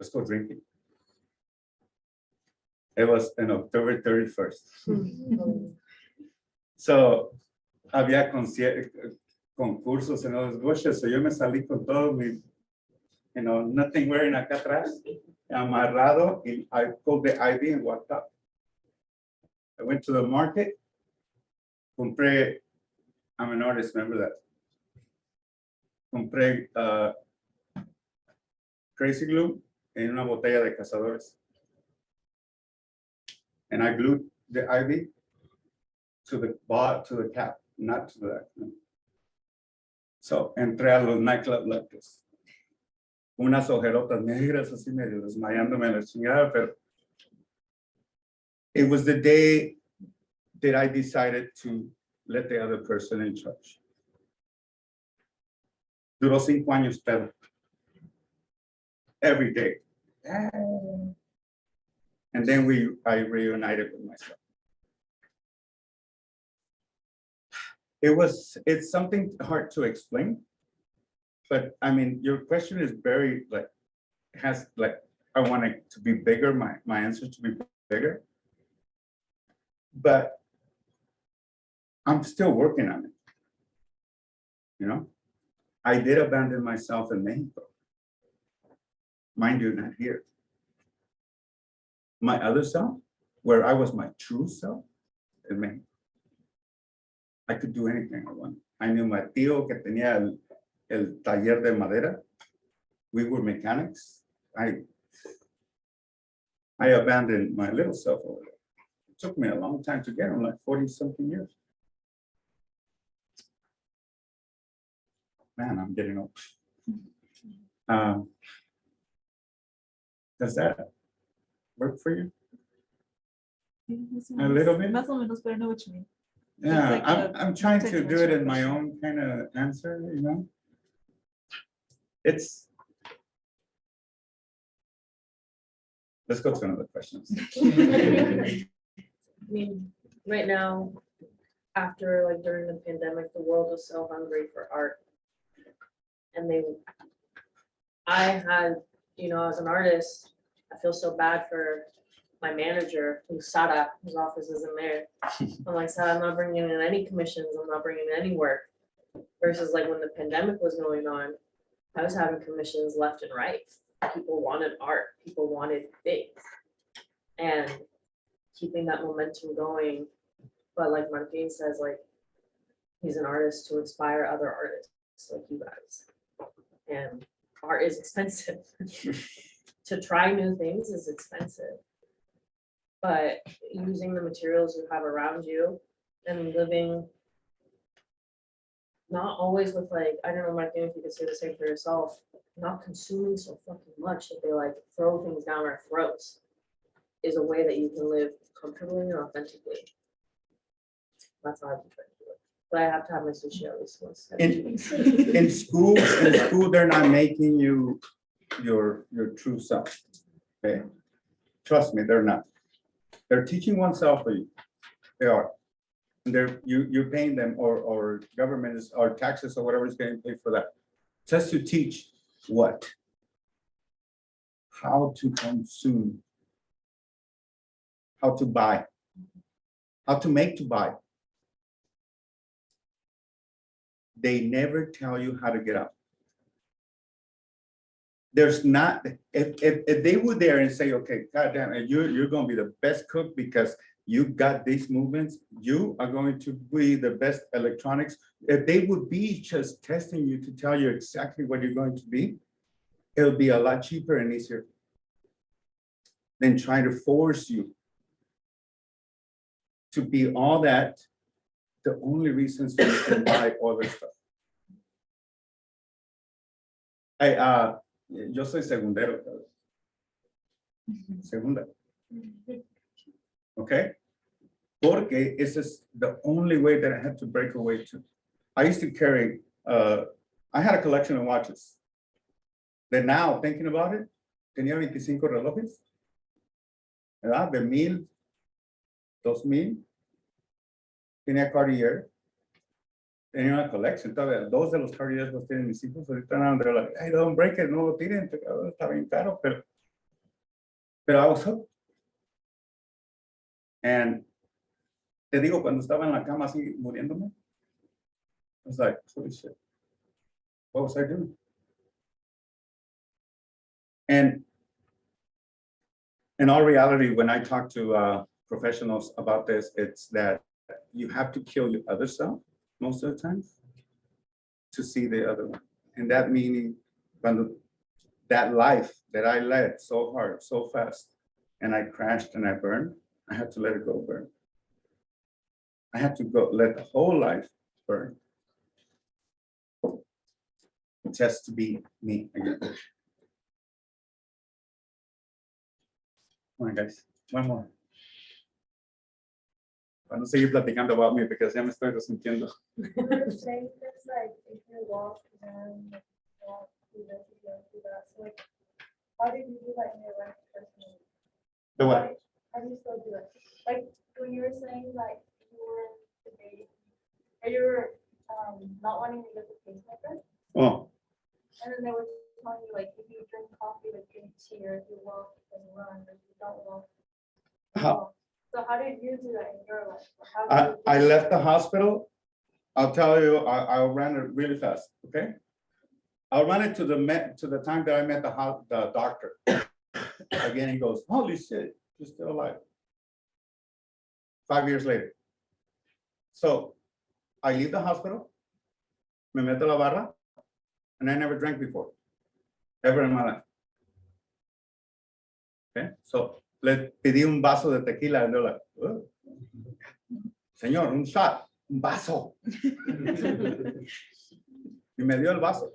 Let's go drinking. It was on October 31st. So había concursos en los coches, so yo me salí con todo mi, nothing wearing acá atrás, amarrado, and I pulled the IV and walked up. I went to the market, compré, I'm an artist, remember that. Compré crazy glue en una botella de cazadores. And I glued the IV to the cap, not to the. So entré a los nightclub like this. Unas ojerotas negras así medio desmayándome en la chingada, pero it was the day that I decided to let the other person in charge. Duró 5 años, pero every day. And then I reunited with myself. It's something hard to explain, but I mean, your question is very I want it to be bigger, my answer to be bigger, but I'm still working on it. I did abandon myself in Mexico. Mind you, not here. My other self, where I was my true self, in Mexico. I could do anything I want. I knew my tío que tenía el taller de madera. We were mechanics. I abandoned my little self over there. It took me a long time to get him, like 40-something years. Man, I'm getting old. Does that work for you? A little bit? Más o menos, pero I know what you mean. Yeah, like I'm trying to do it in my question. own kind of answer, Let's go to another question. I mean, right now, after during the pandemic, the world was so hungry for art. And I had, as an artist, I feel so bad for my manager, who's Sara, whose office isn't there. I'm like, Sara, I'm not bringing in any commissions. I'm not bringing in any work. Versus when the pandemic was going on, I was having commissions left and right. People wanted art. People wanted things. And keeping that momentum going. But like Martin says, he's an artist to inspire other artists like you guys. And art is expensive. To try new things is expensive. But using the materials you have around you and living not always with I don't know, Martin, if you could say the same for yourself, not consuming so fucking much that they throw things down our throats is a way that you can live comfortably and authentically. That's how I've been trying to do it. But I have to have my sushi at least once. In school, they're not making you your true self. Okay, trust me, they're not. They're teaching oneself for you. They are. And you're paying them or government is or taxes or whatever is getting paid for that. Just to teach what? How to consume. How to buy. How to make to buy. They never tell you how to get up. There's not, if they were there and say, okay, goddamn, you're going to be the best cook because you got these movements, you are going to be the best electronics. If they would be just testing you to tell you exactly what you're going to be, it'll be a lot cheaper and easier than trying to force you to be all that. The only reasons you can buy all this stuff. Yo soy segundero. Segunda. Okay? Porque this is the only way that I had to break away to. I used to carry, I had a collection of watches. That now, thinking about it, tenía 25 relojes. ¿Verdad? De 1000, 2000. Tenía Cartier. tenía una collection, todavía 2 de los carrillos los tienen mis hijos, ahorita they're like, hey, don't break it, no lo tiren, está bien caro, pero I was hooked. And te digo, cuando estaba en la cama así muriéndome, I was like, holy shit, what was I doing? And in all reality, when I talk to professionals about this, it's that you have to kill your other self most of the time to see the other one. And that meaning, when that life that I led so hard, so fast, and I crashed and I burned, I had to let it go burn. I had to go let the whole life burn. Just to be me again. Come on, guys, one more. Para no seguir platicando about me, because ya me estoy resintiendo. You're saying this, like, if you walk and walk through this, you go through that, so like, how did you do that in your life personally? The what? How do you still do it? Like, when you were saying, like, you were debating, or you were, not wanting to get the pacemaker, Oh, and then they were telling you, like, if you drink coffee, like, drink tea, or if you walk, then run, or if you don't walk. then How- walk. So how did you do that in your life? Or how did you do I it? left the hospital. I'll tell you, I ran it really fast, okay? I'll run it to the time that I met the doctor. Again, he goes, holy shit, you're still alive. 5 years later. So I leave the hospital, me meto a la barra, and I never drank before, ever in my life. Okay, so le pedí un vaso de tequila, and they're like, oh. Señor, un shot, un vaso. Y me dio el vaso.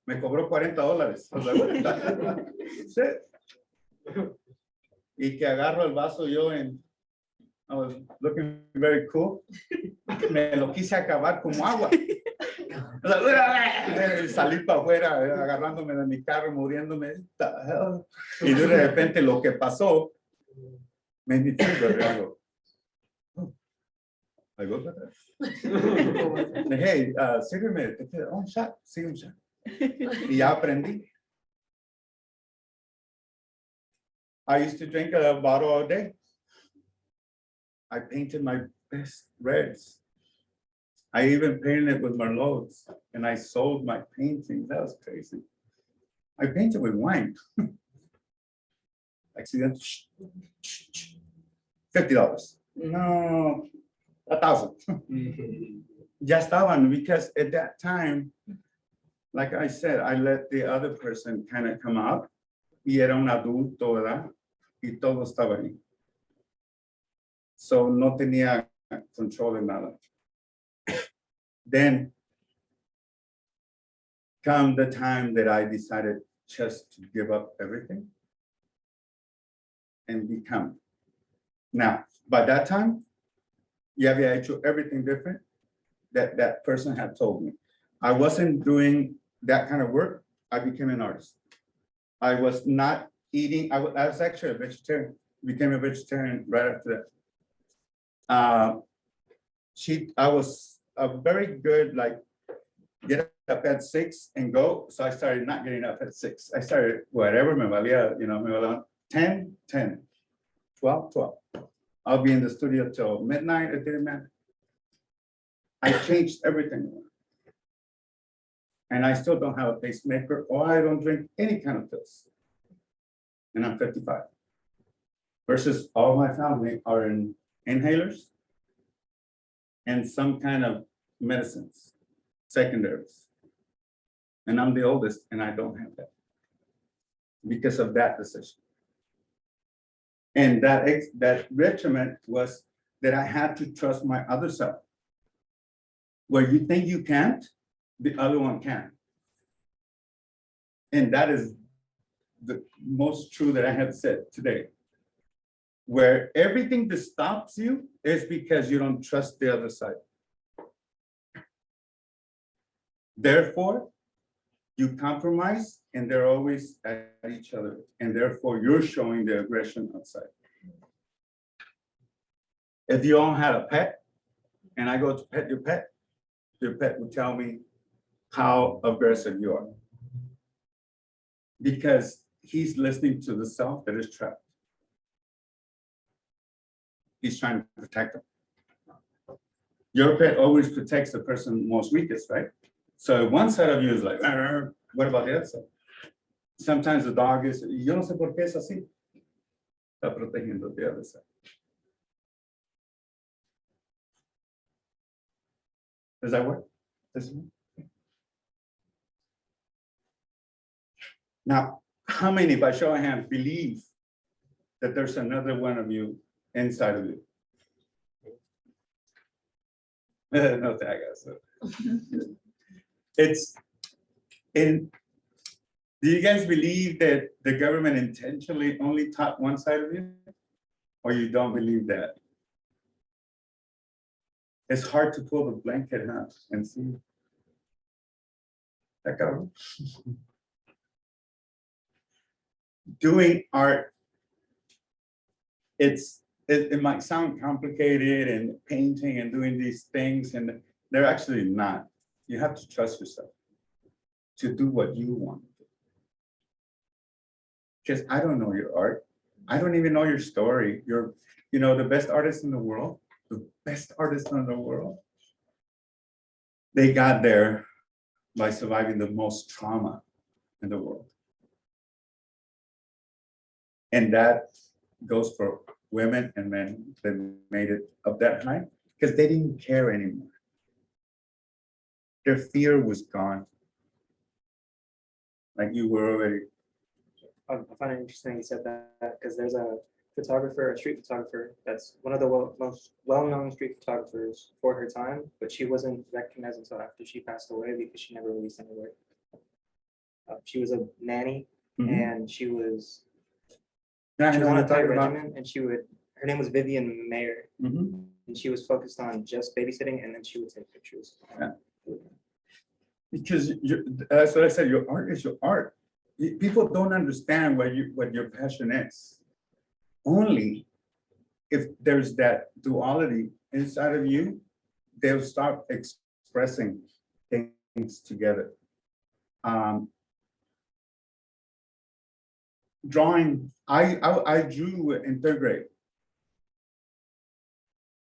Me cobró $40. I was like, what is that? Shit. Y que agarro el vaso yo en, I was looking very cool. Me lo quise acabar como agua. Salí para afuera agarrándome de mi carro, muriéndome. What the hell? Y de repente lo que pasó me invitó a algo. I go para atrás. Hey, sírveme, un shot, sí, un shot. Y ya aprendí. I used to drink a bottle a day. I painted my best reds. I even painted it with Merlots, and I sold my paintings. That was crazy. I painted with wine. Accident. $50. No, 1,000. Ya estaban, because at that time, like I said, I let the other person kind of come out. Y era un adulto, ¿verdad? Y todo estaba ahí. So no tenía control de nada. Then come the time that I decided just to give up everything and become. Now, by that time, ya había hecho everything different that person had told me. I wasn't doing that kind of work. I became an artist. I was not eating. I was actually a vegetarian. Became a vegetarian right after that. I was a very good, like, get up at 6 and go. So I started not getting up at 6. I started whatever me valía, me valía 10, 10, 12, 12. I'll be in the studio till midnight. It didn't matter. I changed everything. And I still don't have a pacemaker, or I don't drink any kind of pills. And I'm 55. Versus all my family are in inhalers and some kind of medicines, secondaries. And I'm the oldest, and I don't have that because of that decision. And that regimen was that I had to trust my other self. Where you think you can't, the other one can. And that is the most true that I have said today. Where everything that stops you is because you don't trust the other side. Therefore, you compromise, and they're always at each other. And therefore, you're showing the aggression outside. If you all had a pet, and I go to pet your pet, your pet will tell me how aggressive you are. Because he's listening to the self that is trapped. He's trying to protect them. Your pet always protects the person most weakest, right? So one side of you is like, "Arr." What about the other side? Sometimes the dog is, yo no sé por qué es así. Está protegiendo the other side. Does that work? This one? Now, how many, by show of hands, believe that there's another one of you inside of you? No, I guess. It's in. Do you guys believe that the government intentionally only taught one side of you? Or you don't believe that? It's hard to pull the blanket out and see. That go. Doing art, it might sound complicated, and painting and doing these things, and they're actually not. You have to trust yourself to do what you want. Because I don't know your art. I don't even know your story. You're, the best artists in the world, they got there by surviving the most trauma in the world. And that goes for women and men that made it up that high, because they didn't care anymore. Their fear was gone. Like you were already. I find it interesting you said that, because there's a street photographer, that's one of the most well-known street photographers for her time, but she wasn't recognized until after she passed away because she never released any work. She was a nanny, and she was on a tight regimen, and her name was Vivian Mayer, and she was focused on just babysitting, and then she would take pictures. Yeah. Because that's what I said, your art is your art. People don't understand what your passion is. Only if there's that duality inside of you, they'll start expressing things together. Drawing, I drew in 3rd grade.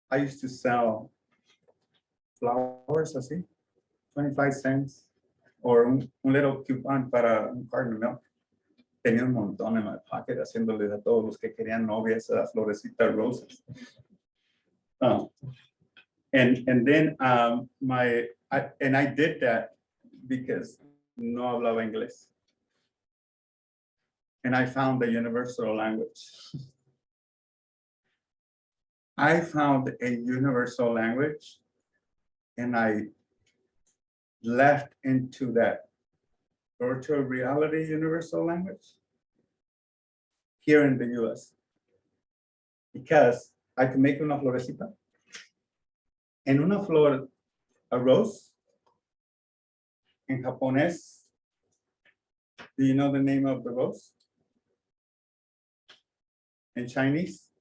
I used to sell flowers, así, 25 cents, or un little coupon para un carton of milk. Tenía un montón en my pocket, haciéndoles a todos los que querían novias, florecitas, rosas. And then I did that because no hablaba inglés. And I found the universal language. I found a universal language, and I left into that virtual reality universal language here in the US. Because I can make una florecita. En una flor, a rose, in Japonés, do you know the name of the rose? In Chinese?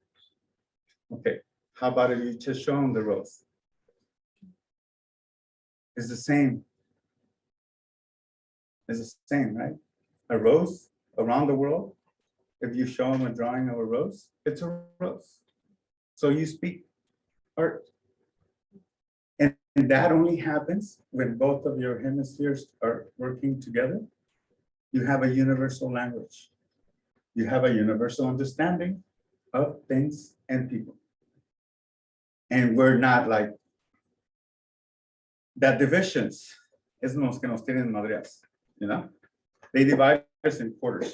Okay, how about if you just show them the rose? It's the same. It's the same, right? A rose around the world, if you show them a drawing of a rose, it's a rose. So you speak art. And that only happens when both of your hemispheres are working together. You have a universal language. You have a universal understanding of things and people. And we're not like that. Divisions es los que nos tienen madreados, They divide us in quarters.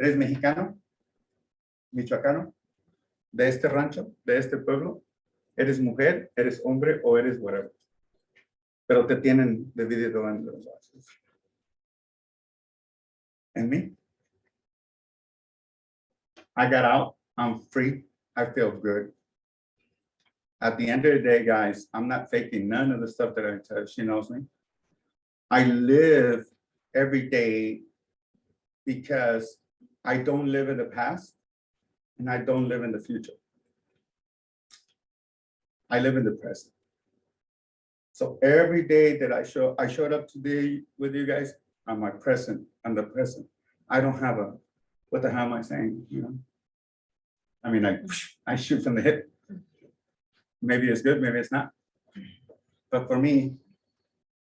Eres mexicano, michoacano, de este rancho, de este pueblo. Eres mujer, eres hombre, o eres whatever. Pero te tienen dividido en los bases. And me? I got out, I'm free, I feel good. At the end of the day, guys, I'm not faking none of the stuff that I tell. She knows me. I live every day because I don't live in the past and I don't live in the future. I live in the present. So every day that I showed up today with you guys, I'm the present. I don't have a, what the hell am I saying, you know? I mean, I shoot from the hip. Maybe it's good, maybe it's not. But for me,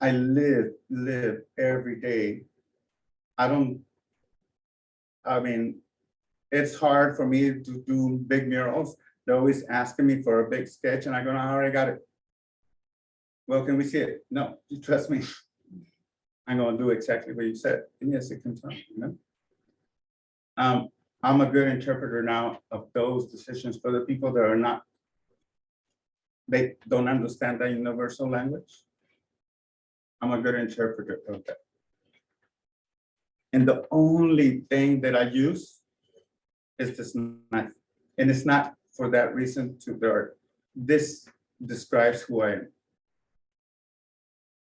I live every day. I mean, it's hard for me to do big murals. They're always asking me for a big sketch and I go, no, I already got it. Well, can we see it? No, you trust me. I'm gonna do exactly what you said. And yes, it can come, you know? I'm a good interpreter now of those decisions for the people that are not, they don't understand the universal language. I'm a good interpreter of that. And the only thing that I use is this knife. And it's not for that reason to the art. This describes who I am.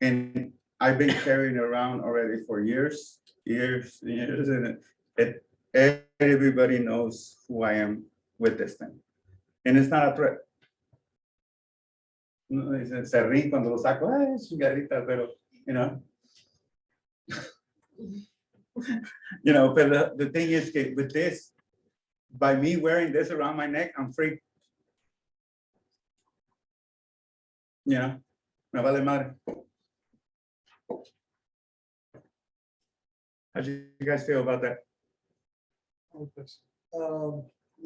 And I've been carrying around already for years, and everybody knows who I am with this thing. And it's not a threat. No, se ríen cuando lo saco, ay, chingadita, pero, you know. You know, but the thing is that with this, by me wearing this around my neck, I'm free. You know, me vale madre. How do you guys feel about that?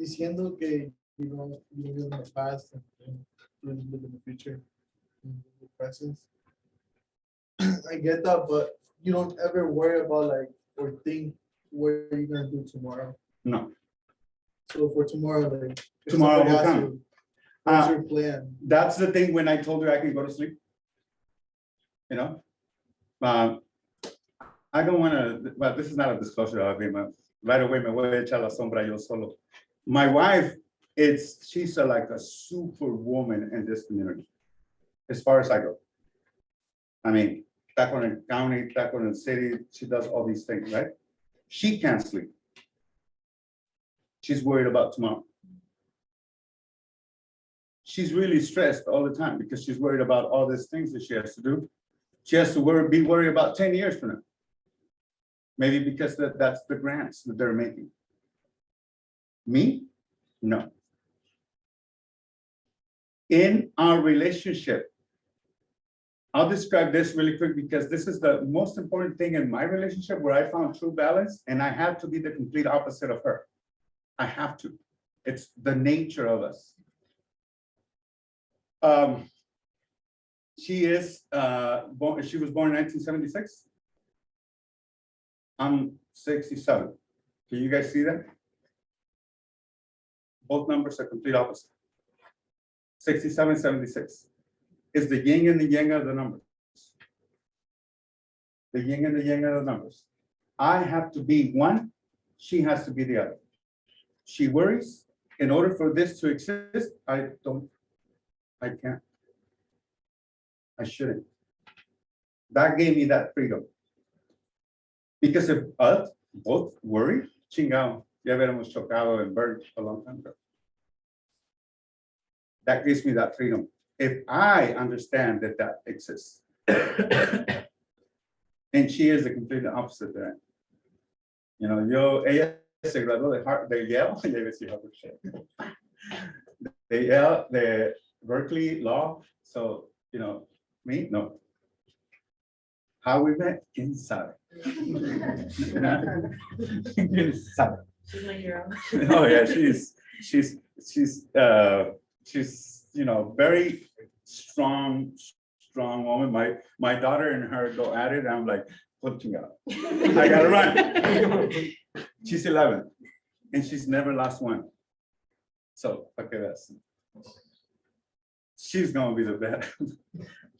Diciendo que you know you live in the past and you live in the future, in the present. I get that, but you don't ever worry about like or think what are you gonna do tomorrow. No. So for tomorrow, like if Tomorrow somebody will asks come. you, what's your plan? That's the thing when I told you I can go to sleep. You know? I don't want to, well, this is not a disclosure. I mean, right away, me voy a echar la sombra yo solo. My wife, she's like a super woman in this community, as far as I go. I mean, taco in county, taco in city, she does all these things, right? She can't sleep. She's worried about tomorrow. She's really stressed all the time because she's worried about all these things that she has to do. She has to be worried about 10 years from now. Maybe because that's the grants that they're making. Me? No. In our relationship, I'll describe this really quick because this is the most important thing in my relationship where I found true balance, and I have to be the complete opposite of her. I have to. It's the nature of us. She was born in 1976. I'm 67. Can you guys see that? Both numbers are complete opposite. 67, 76. It's the yin and the yang of the numbers. The yin and the yang of the numbers. I have to be one, she has to be the other. She worries. In order for this to exist, I can't. I shouldn't. That gave me that freedom. Because if us both worry, chingao, ya hubiéramos chocado and burned a long time ago. That gives me that freedom. If I understand that that exists. And she is the complete opposite of that. You know, ella se graduó de Yale, de Yale, de Berkeley Law. So, you know, me, no. How we met? Inside. Inside. She's my hero. Oh yeah, she's you know, very strong woman. My daughter and her go at it. I'm like, putting out. I gotta run. She's 11, and she's never lost one. So okay, she's gonna be the best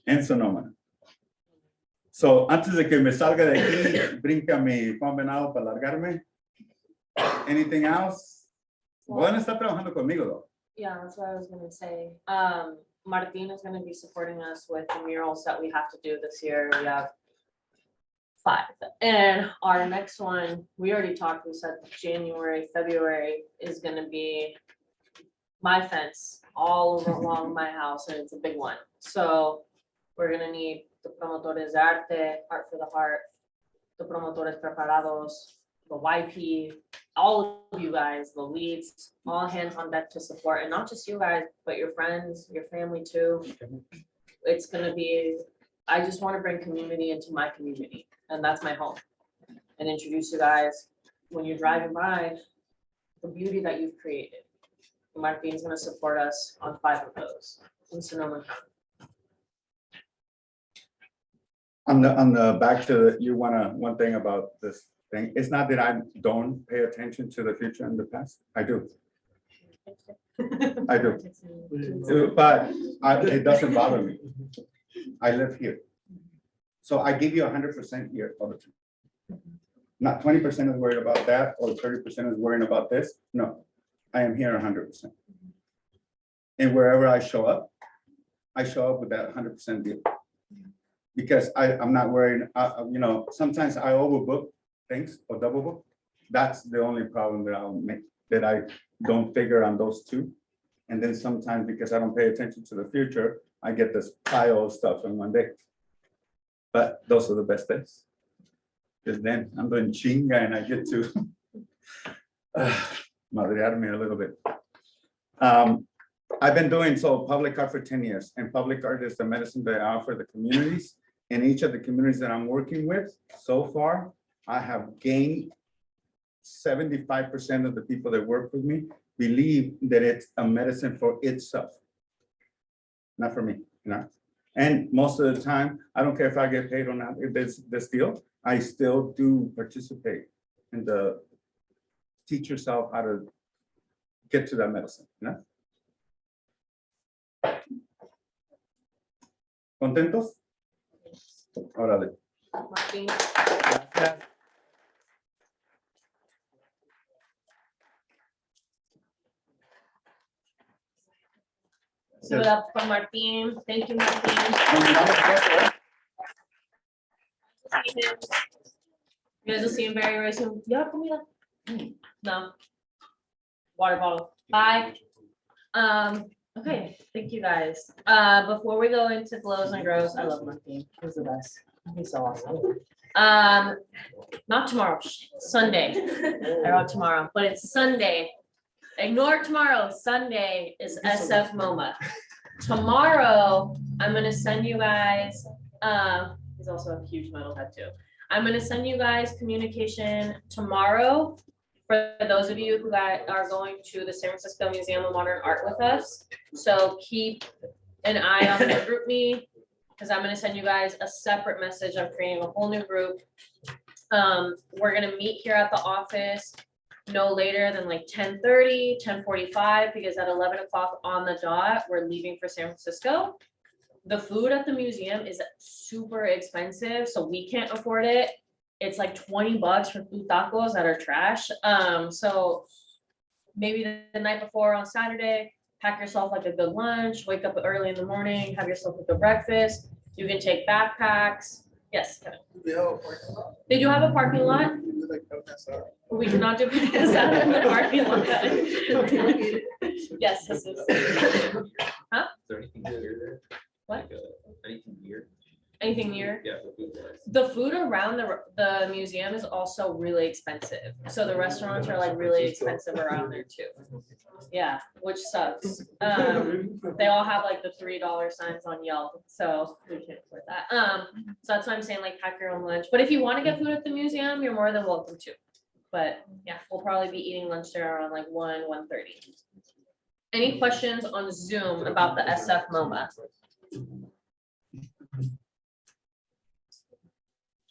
in Sonoma. So antes de que me salga de aquí, brinca mi convenado para largarme. Anything else? Bueno, está trabajando conmigo though. Yeah, that's what I was gonna say. Martin is gonna be supporting us with the murals that we have to do this year. We have 5. And our next one, we already talked, we said January, February is gonna be my fence all over along my house, and it's a big one. So We're gonna need the promotores de arte, Art for the Heart, the promotores preparados, the YP, all of you guys, the leads, all hands on deck to support, and not just you guys, but your friends, your family too. It's gonna be, I just wanna bring community into my community, and that's my home. And introduce you guys, when you're driving by, the beauty that you've created. Martin's gonna support us on 5 of those in Sonoma County. On the back to, one thing about this thing, it's not that I don't pay attention to the future and the past, I do. I do, but it doesn't bother me. I live here. So I give you 100% here all the time. Not 20% is worried about that, or 30% is worrying about this. No, I am here 100%. And wherever I show up with that 100% deal. Because I'm not worried, sometimes I overbook things or double book. That's the only problem that I'll make, that I don't figure on those two. And then sometimes because I don't pay attention to the future, I get this pile of stuff in one day. But those are the best days. Because then I'm doing chinga and I get to madrear me a little bit. I've been doing public art for 10 years, and public art is the medicine that I offer the communities. In each of the communities that I'm working with, so far, I have gained 75% of the people that work with me believe that it's a medicine for itself, not for me, And most of the time, I don't care if I get paid or not. If there's this deal, I still do participate in the teach yourself how to get to that medicine, ¿Contentos? Órale. Martin. Give it up for Martin. Thank you, Martin. You guys will see him very, very soon. Yeah, comida. No. Water bottle. Bye. Okay, thank you guys. Before we go into glows and grows, I love Martin. He's the best. He's so awesome. Not tomorrow, Sunday. I wrote tomorrow, but it's Sunday. Ignore tomorrow. Sunday is SF MoMA. Tomorrow, I'm gonna send you guys, he's also a huge metal head too. I'm gonna send you guys communication tomorrow for those of you who are going to the San Francisco Museum of Modern Art with us. So keep an eye on the group me, because I'm gonna send you guys a separate message. I'm creating a whole new group. We're gonna meet here at the office no later than like 10:30, 10:45, because at 11 o'clock on the dot, we're leaving for San Francisco. The food at the museum is super expensive, so we can't afford it. It's like $20 for 2 tacos that are trash. So maybe the night before on Saturday, pack yourself like a good lunch, wake up early in the morning, have yourself a good breakfast. You can take backpacks. Yes, Kevin. They do have a parking lot. We do not do business out in the parking lot. Yes, this is. Huh? Is there anything near there? What? Like, anything near? Anything near? Yeah, for food wise. The food around the museum is also really expensive. So the restaurants are like really expensive around there too. Yeah, which sucks. They all have like the $3 signs on Yelp, so we can't afford that. So that's why I'm saying like pack your own lunch. But if you want to get food at the museum, you're more than welcome to. But yeah, we'll probably be eating lunch there around like 1:30. Any questions on Zoom about the SF MoMA?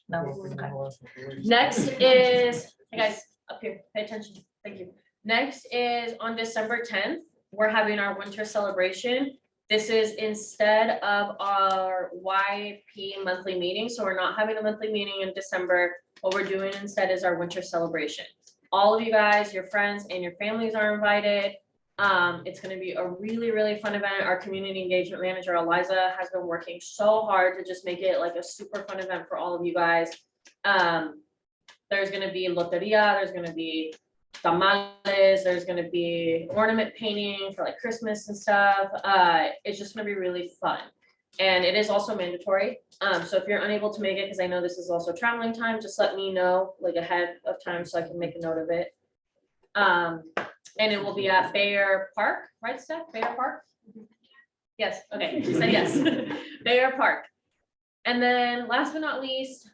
No. Okay. Next is, hey guys, up here, pay attention. Thank you. Next is on December 10th, we're having our winter celebration. This is instead of our YP monthly meeting. So we're not having a monthly meeting in December. What we're doing instead is our winter celebration. All of you guys, your friends and your families are invited. It's going to be a really, really fun event. Our community engagement manager, Eliza, has been working so hard to just make it like a super fun event for all of you guys. There's going to be loteria, there's going to be tamales, there's going to be ornament painting for like Christmas and stuff. It's just going to be really fun. And it is also mandatory. So if you're unable to make it, because I know this is also traveling time, just let me know like ahead of time so I can make a note of it. And it will be at Bayer Park, right, Steph? Bayer Park? Yes, okay, she said yes. Bayer Park. And then last but not least,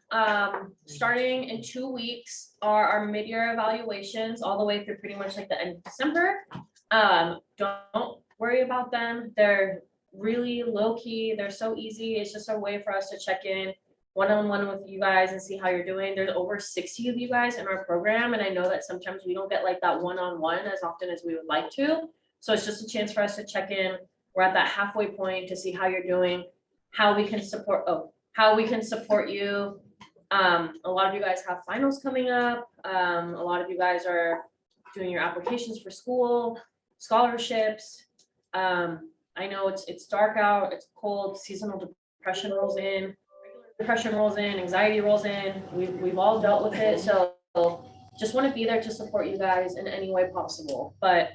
starting in 2 weeks are our mid-year evaluations all the way through pretty much like the end of December. Don't worry about them. They're really low key. They're so easy. It's just a way for us to check in one-on-one with you guys and see how you're doing. There's over 60 of you guys in our program. And I know that sometimes we don't get like that one-on-one as often as we would like to. So it's just a chance for us to check in. We're at that halfway point to see how you're doing, how we can support you. A lot of you guys have finals coming up. A lot of you guys are doing your applications for school, scholarships. I know it's dark out, it's cold, seasonal depression rolls in, depression rolls in, anxiety rolls in. We've all dealt with it. So just want to be there to support you guys in any way possible, but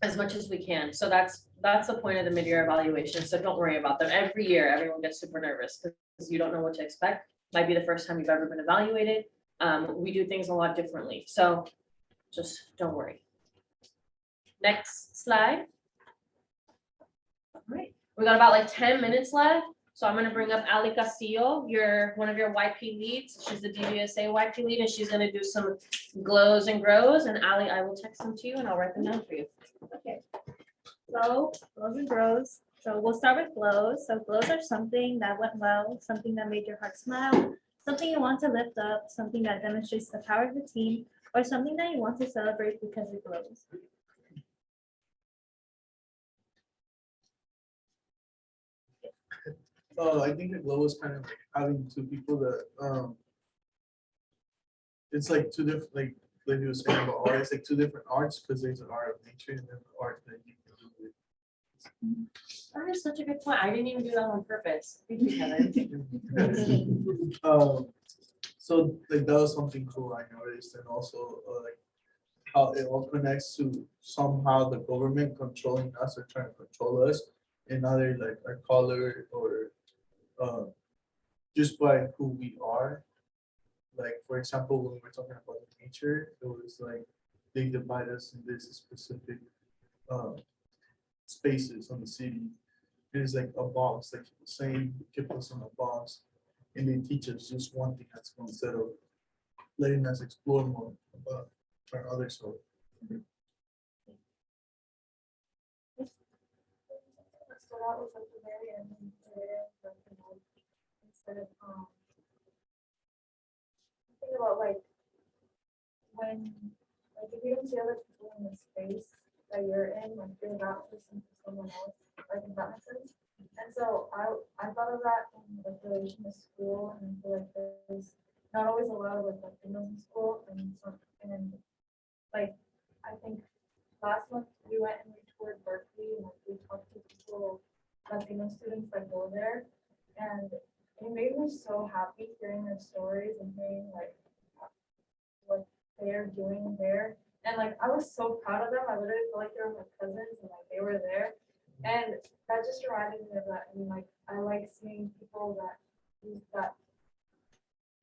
as much as we can. So that's the point of the mid-year evaluation. So don't worry about them. Every year, everyone gets super nervous because you don't know what to expect. Might be the first time you've ever been evaluated. We do things a lot differently. So just don't worry. Next slide. All right, we got about like 10 minutes left. So I'm gonna bring up Ali Castillo, one of your YP leads. She's the DVSA YP lead, and she's gonna do some glows and grows. And Ali, I will text them to you and I'll write them down for you. Okay. So glows and grows. So we'll start with glows. So glows are something that went well, something that made your heart smile, something you want to lift up, something that demonstrates the power of the team, or something that you want to celebrate because it glows. I think the glow is kind of like having two people that it's like two different, like you were saying about art, it's like two different arts, because there's an art of nature and then the art that you can do with. That is such a good point. I didn't even do that on purpose. Thank you, Kevin. So like that was something cool I noticed, and also like how it all connects to somehow the government controlling us or trying to control us in either like our color or just by who we are. Like for example, when we were talking about nature, it was like they divide us in this specific spaces on the city. There's like a box, like you were saying, keep us in a box, and they teach us just one thing at school instead of letting us explore more about our other soul. So that was at the very end, instead of think about like when like if you don't see other people in the space that you're in, like you're that person for someone else, like if that makes sense. And so I thought of that in like relation to school, and I feel like there's not always a lot of like Latinos in school, and like I think last month we went and we toured Berkeley, and like, we talked to people, Latino students that go there, and it made me so happy hearing their stories and hearing like what they're doing there. And like I was so proud of them. I literally felt like they were my cousins and like they were there. And that just reminded me of that. And like I like seeing people that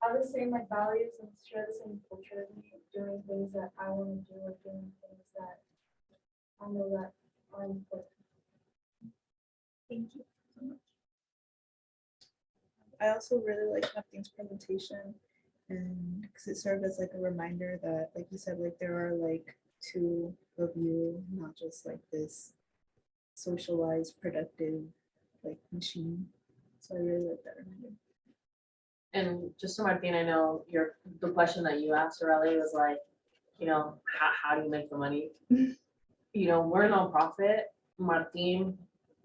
have the same like values and share the same culture as me, doing things that I want to do, or doing things that I know that are important. Thank you so much. I also really like Captain's presentation, and because it served as like a reminder that, like you said, like there are like two of you, not just like this socialized, productive like machine. So I really like that reminder. And just so Martin, I know the question that you asked, Mirella, was like, how do you make the money? We're a nonprofit. Martin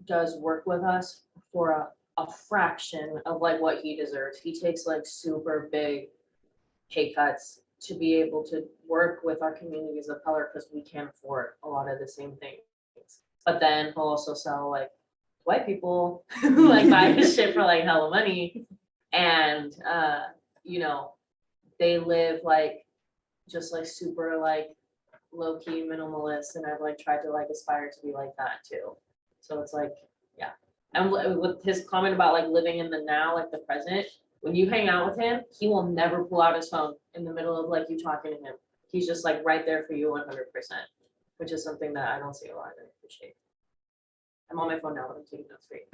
does work with us for a fraction of like what he deserves. He takes like super big pay cuts to be able to work with our communities of color because we can't afford a lot of the same things. But then he'll also sell like white people who like buy his shit for like hella money. And they live like just like super like low-key minimalist, and I've like tried to like aspire to be like that too. So it's like, yeah, And with his comment about like living in the now, like the present, when you hang out with him, he will never pull out his phone in the middle of like you talking to him. He's just like right there for you 100%, which is something that I don't see a lot and I appreciate. I'm on my phone now, but I'm taking notes for you.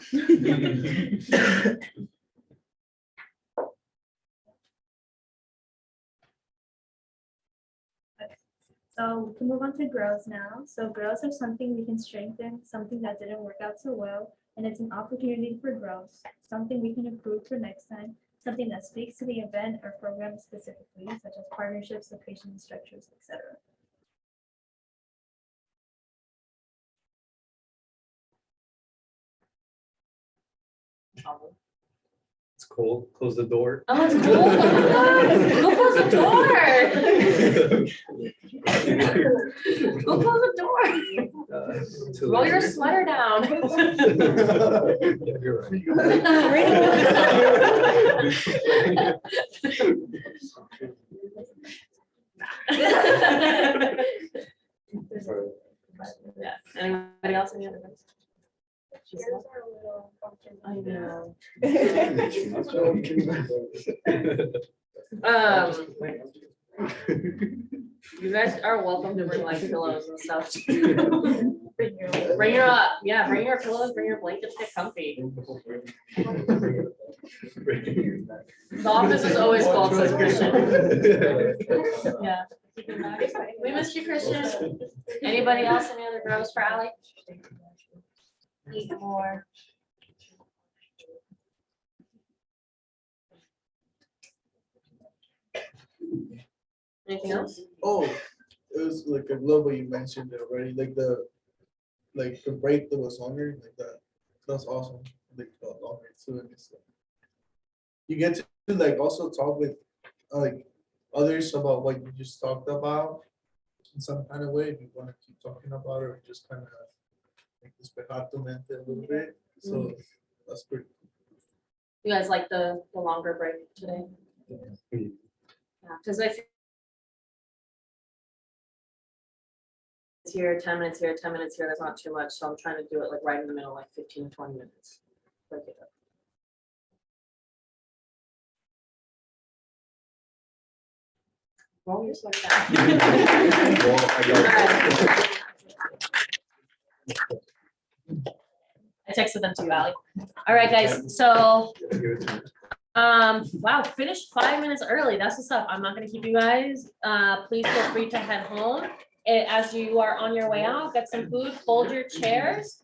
So we can move on to growth now. So growth are something we can strengthen, something that didn't work out so well, and it's an opportunity for growth, something we can improve for next time, something that speaks to the event or program specifically, such as partnerships, locations, structures, etc. It's cold, close the door. Oh, it's cold. Oh my God. Who closed the door? Who closed the door? Roll your sweater down. You're right. Yeah. Anybody else? Any other ones? Yours are a little functional. I know. You guys are welcome to bring like pillows and stuff. Bring your pillows, bring your blankets, get comfy. The office is always cold, says Christian. Yeah. We missed you, Christian. Anybody else? Any other girls for Ally? Eat more. Anything else? Oh, it was like I love what you mentioned already, like the break that was on her, like that. That's awesome. Like on her too, and it's like, you get to like also talk with like others about what you just talked about in some kind of way. If you want to keep talking about it, or just kind of like despejar tu mente a little bit. So that's pretty cool. You guys like the longer break today? Yeah, because I feel it's here, 10 minutes here, 10 minutes here, that's not too much, so I'm trying to do it like right in the middle, like 15 to 20 minutes. Break it up. Roll your sweater down. I texted them to you, Ally. All right, guys, so wow, finished 5 minutes early. That's what's up. I'm not gonna keep you guys. Please feel free to head home. As you are on your way out, get some food, fold your chairs.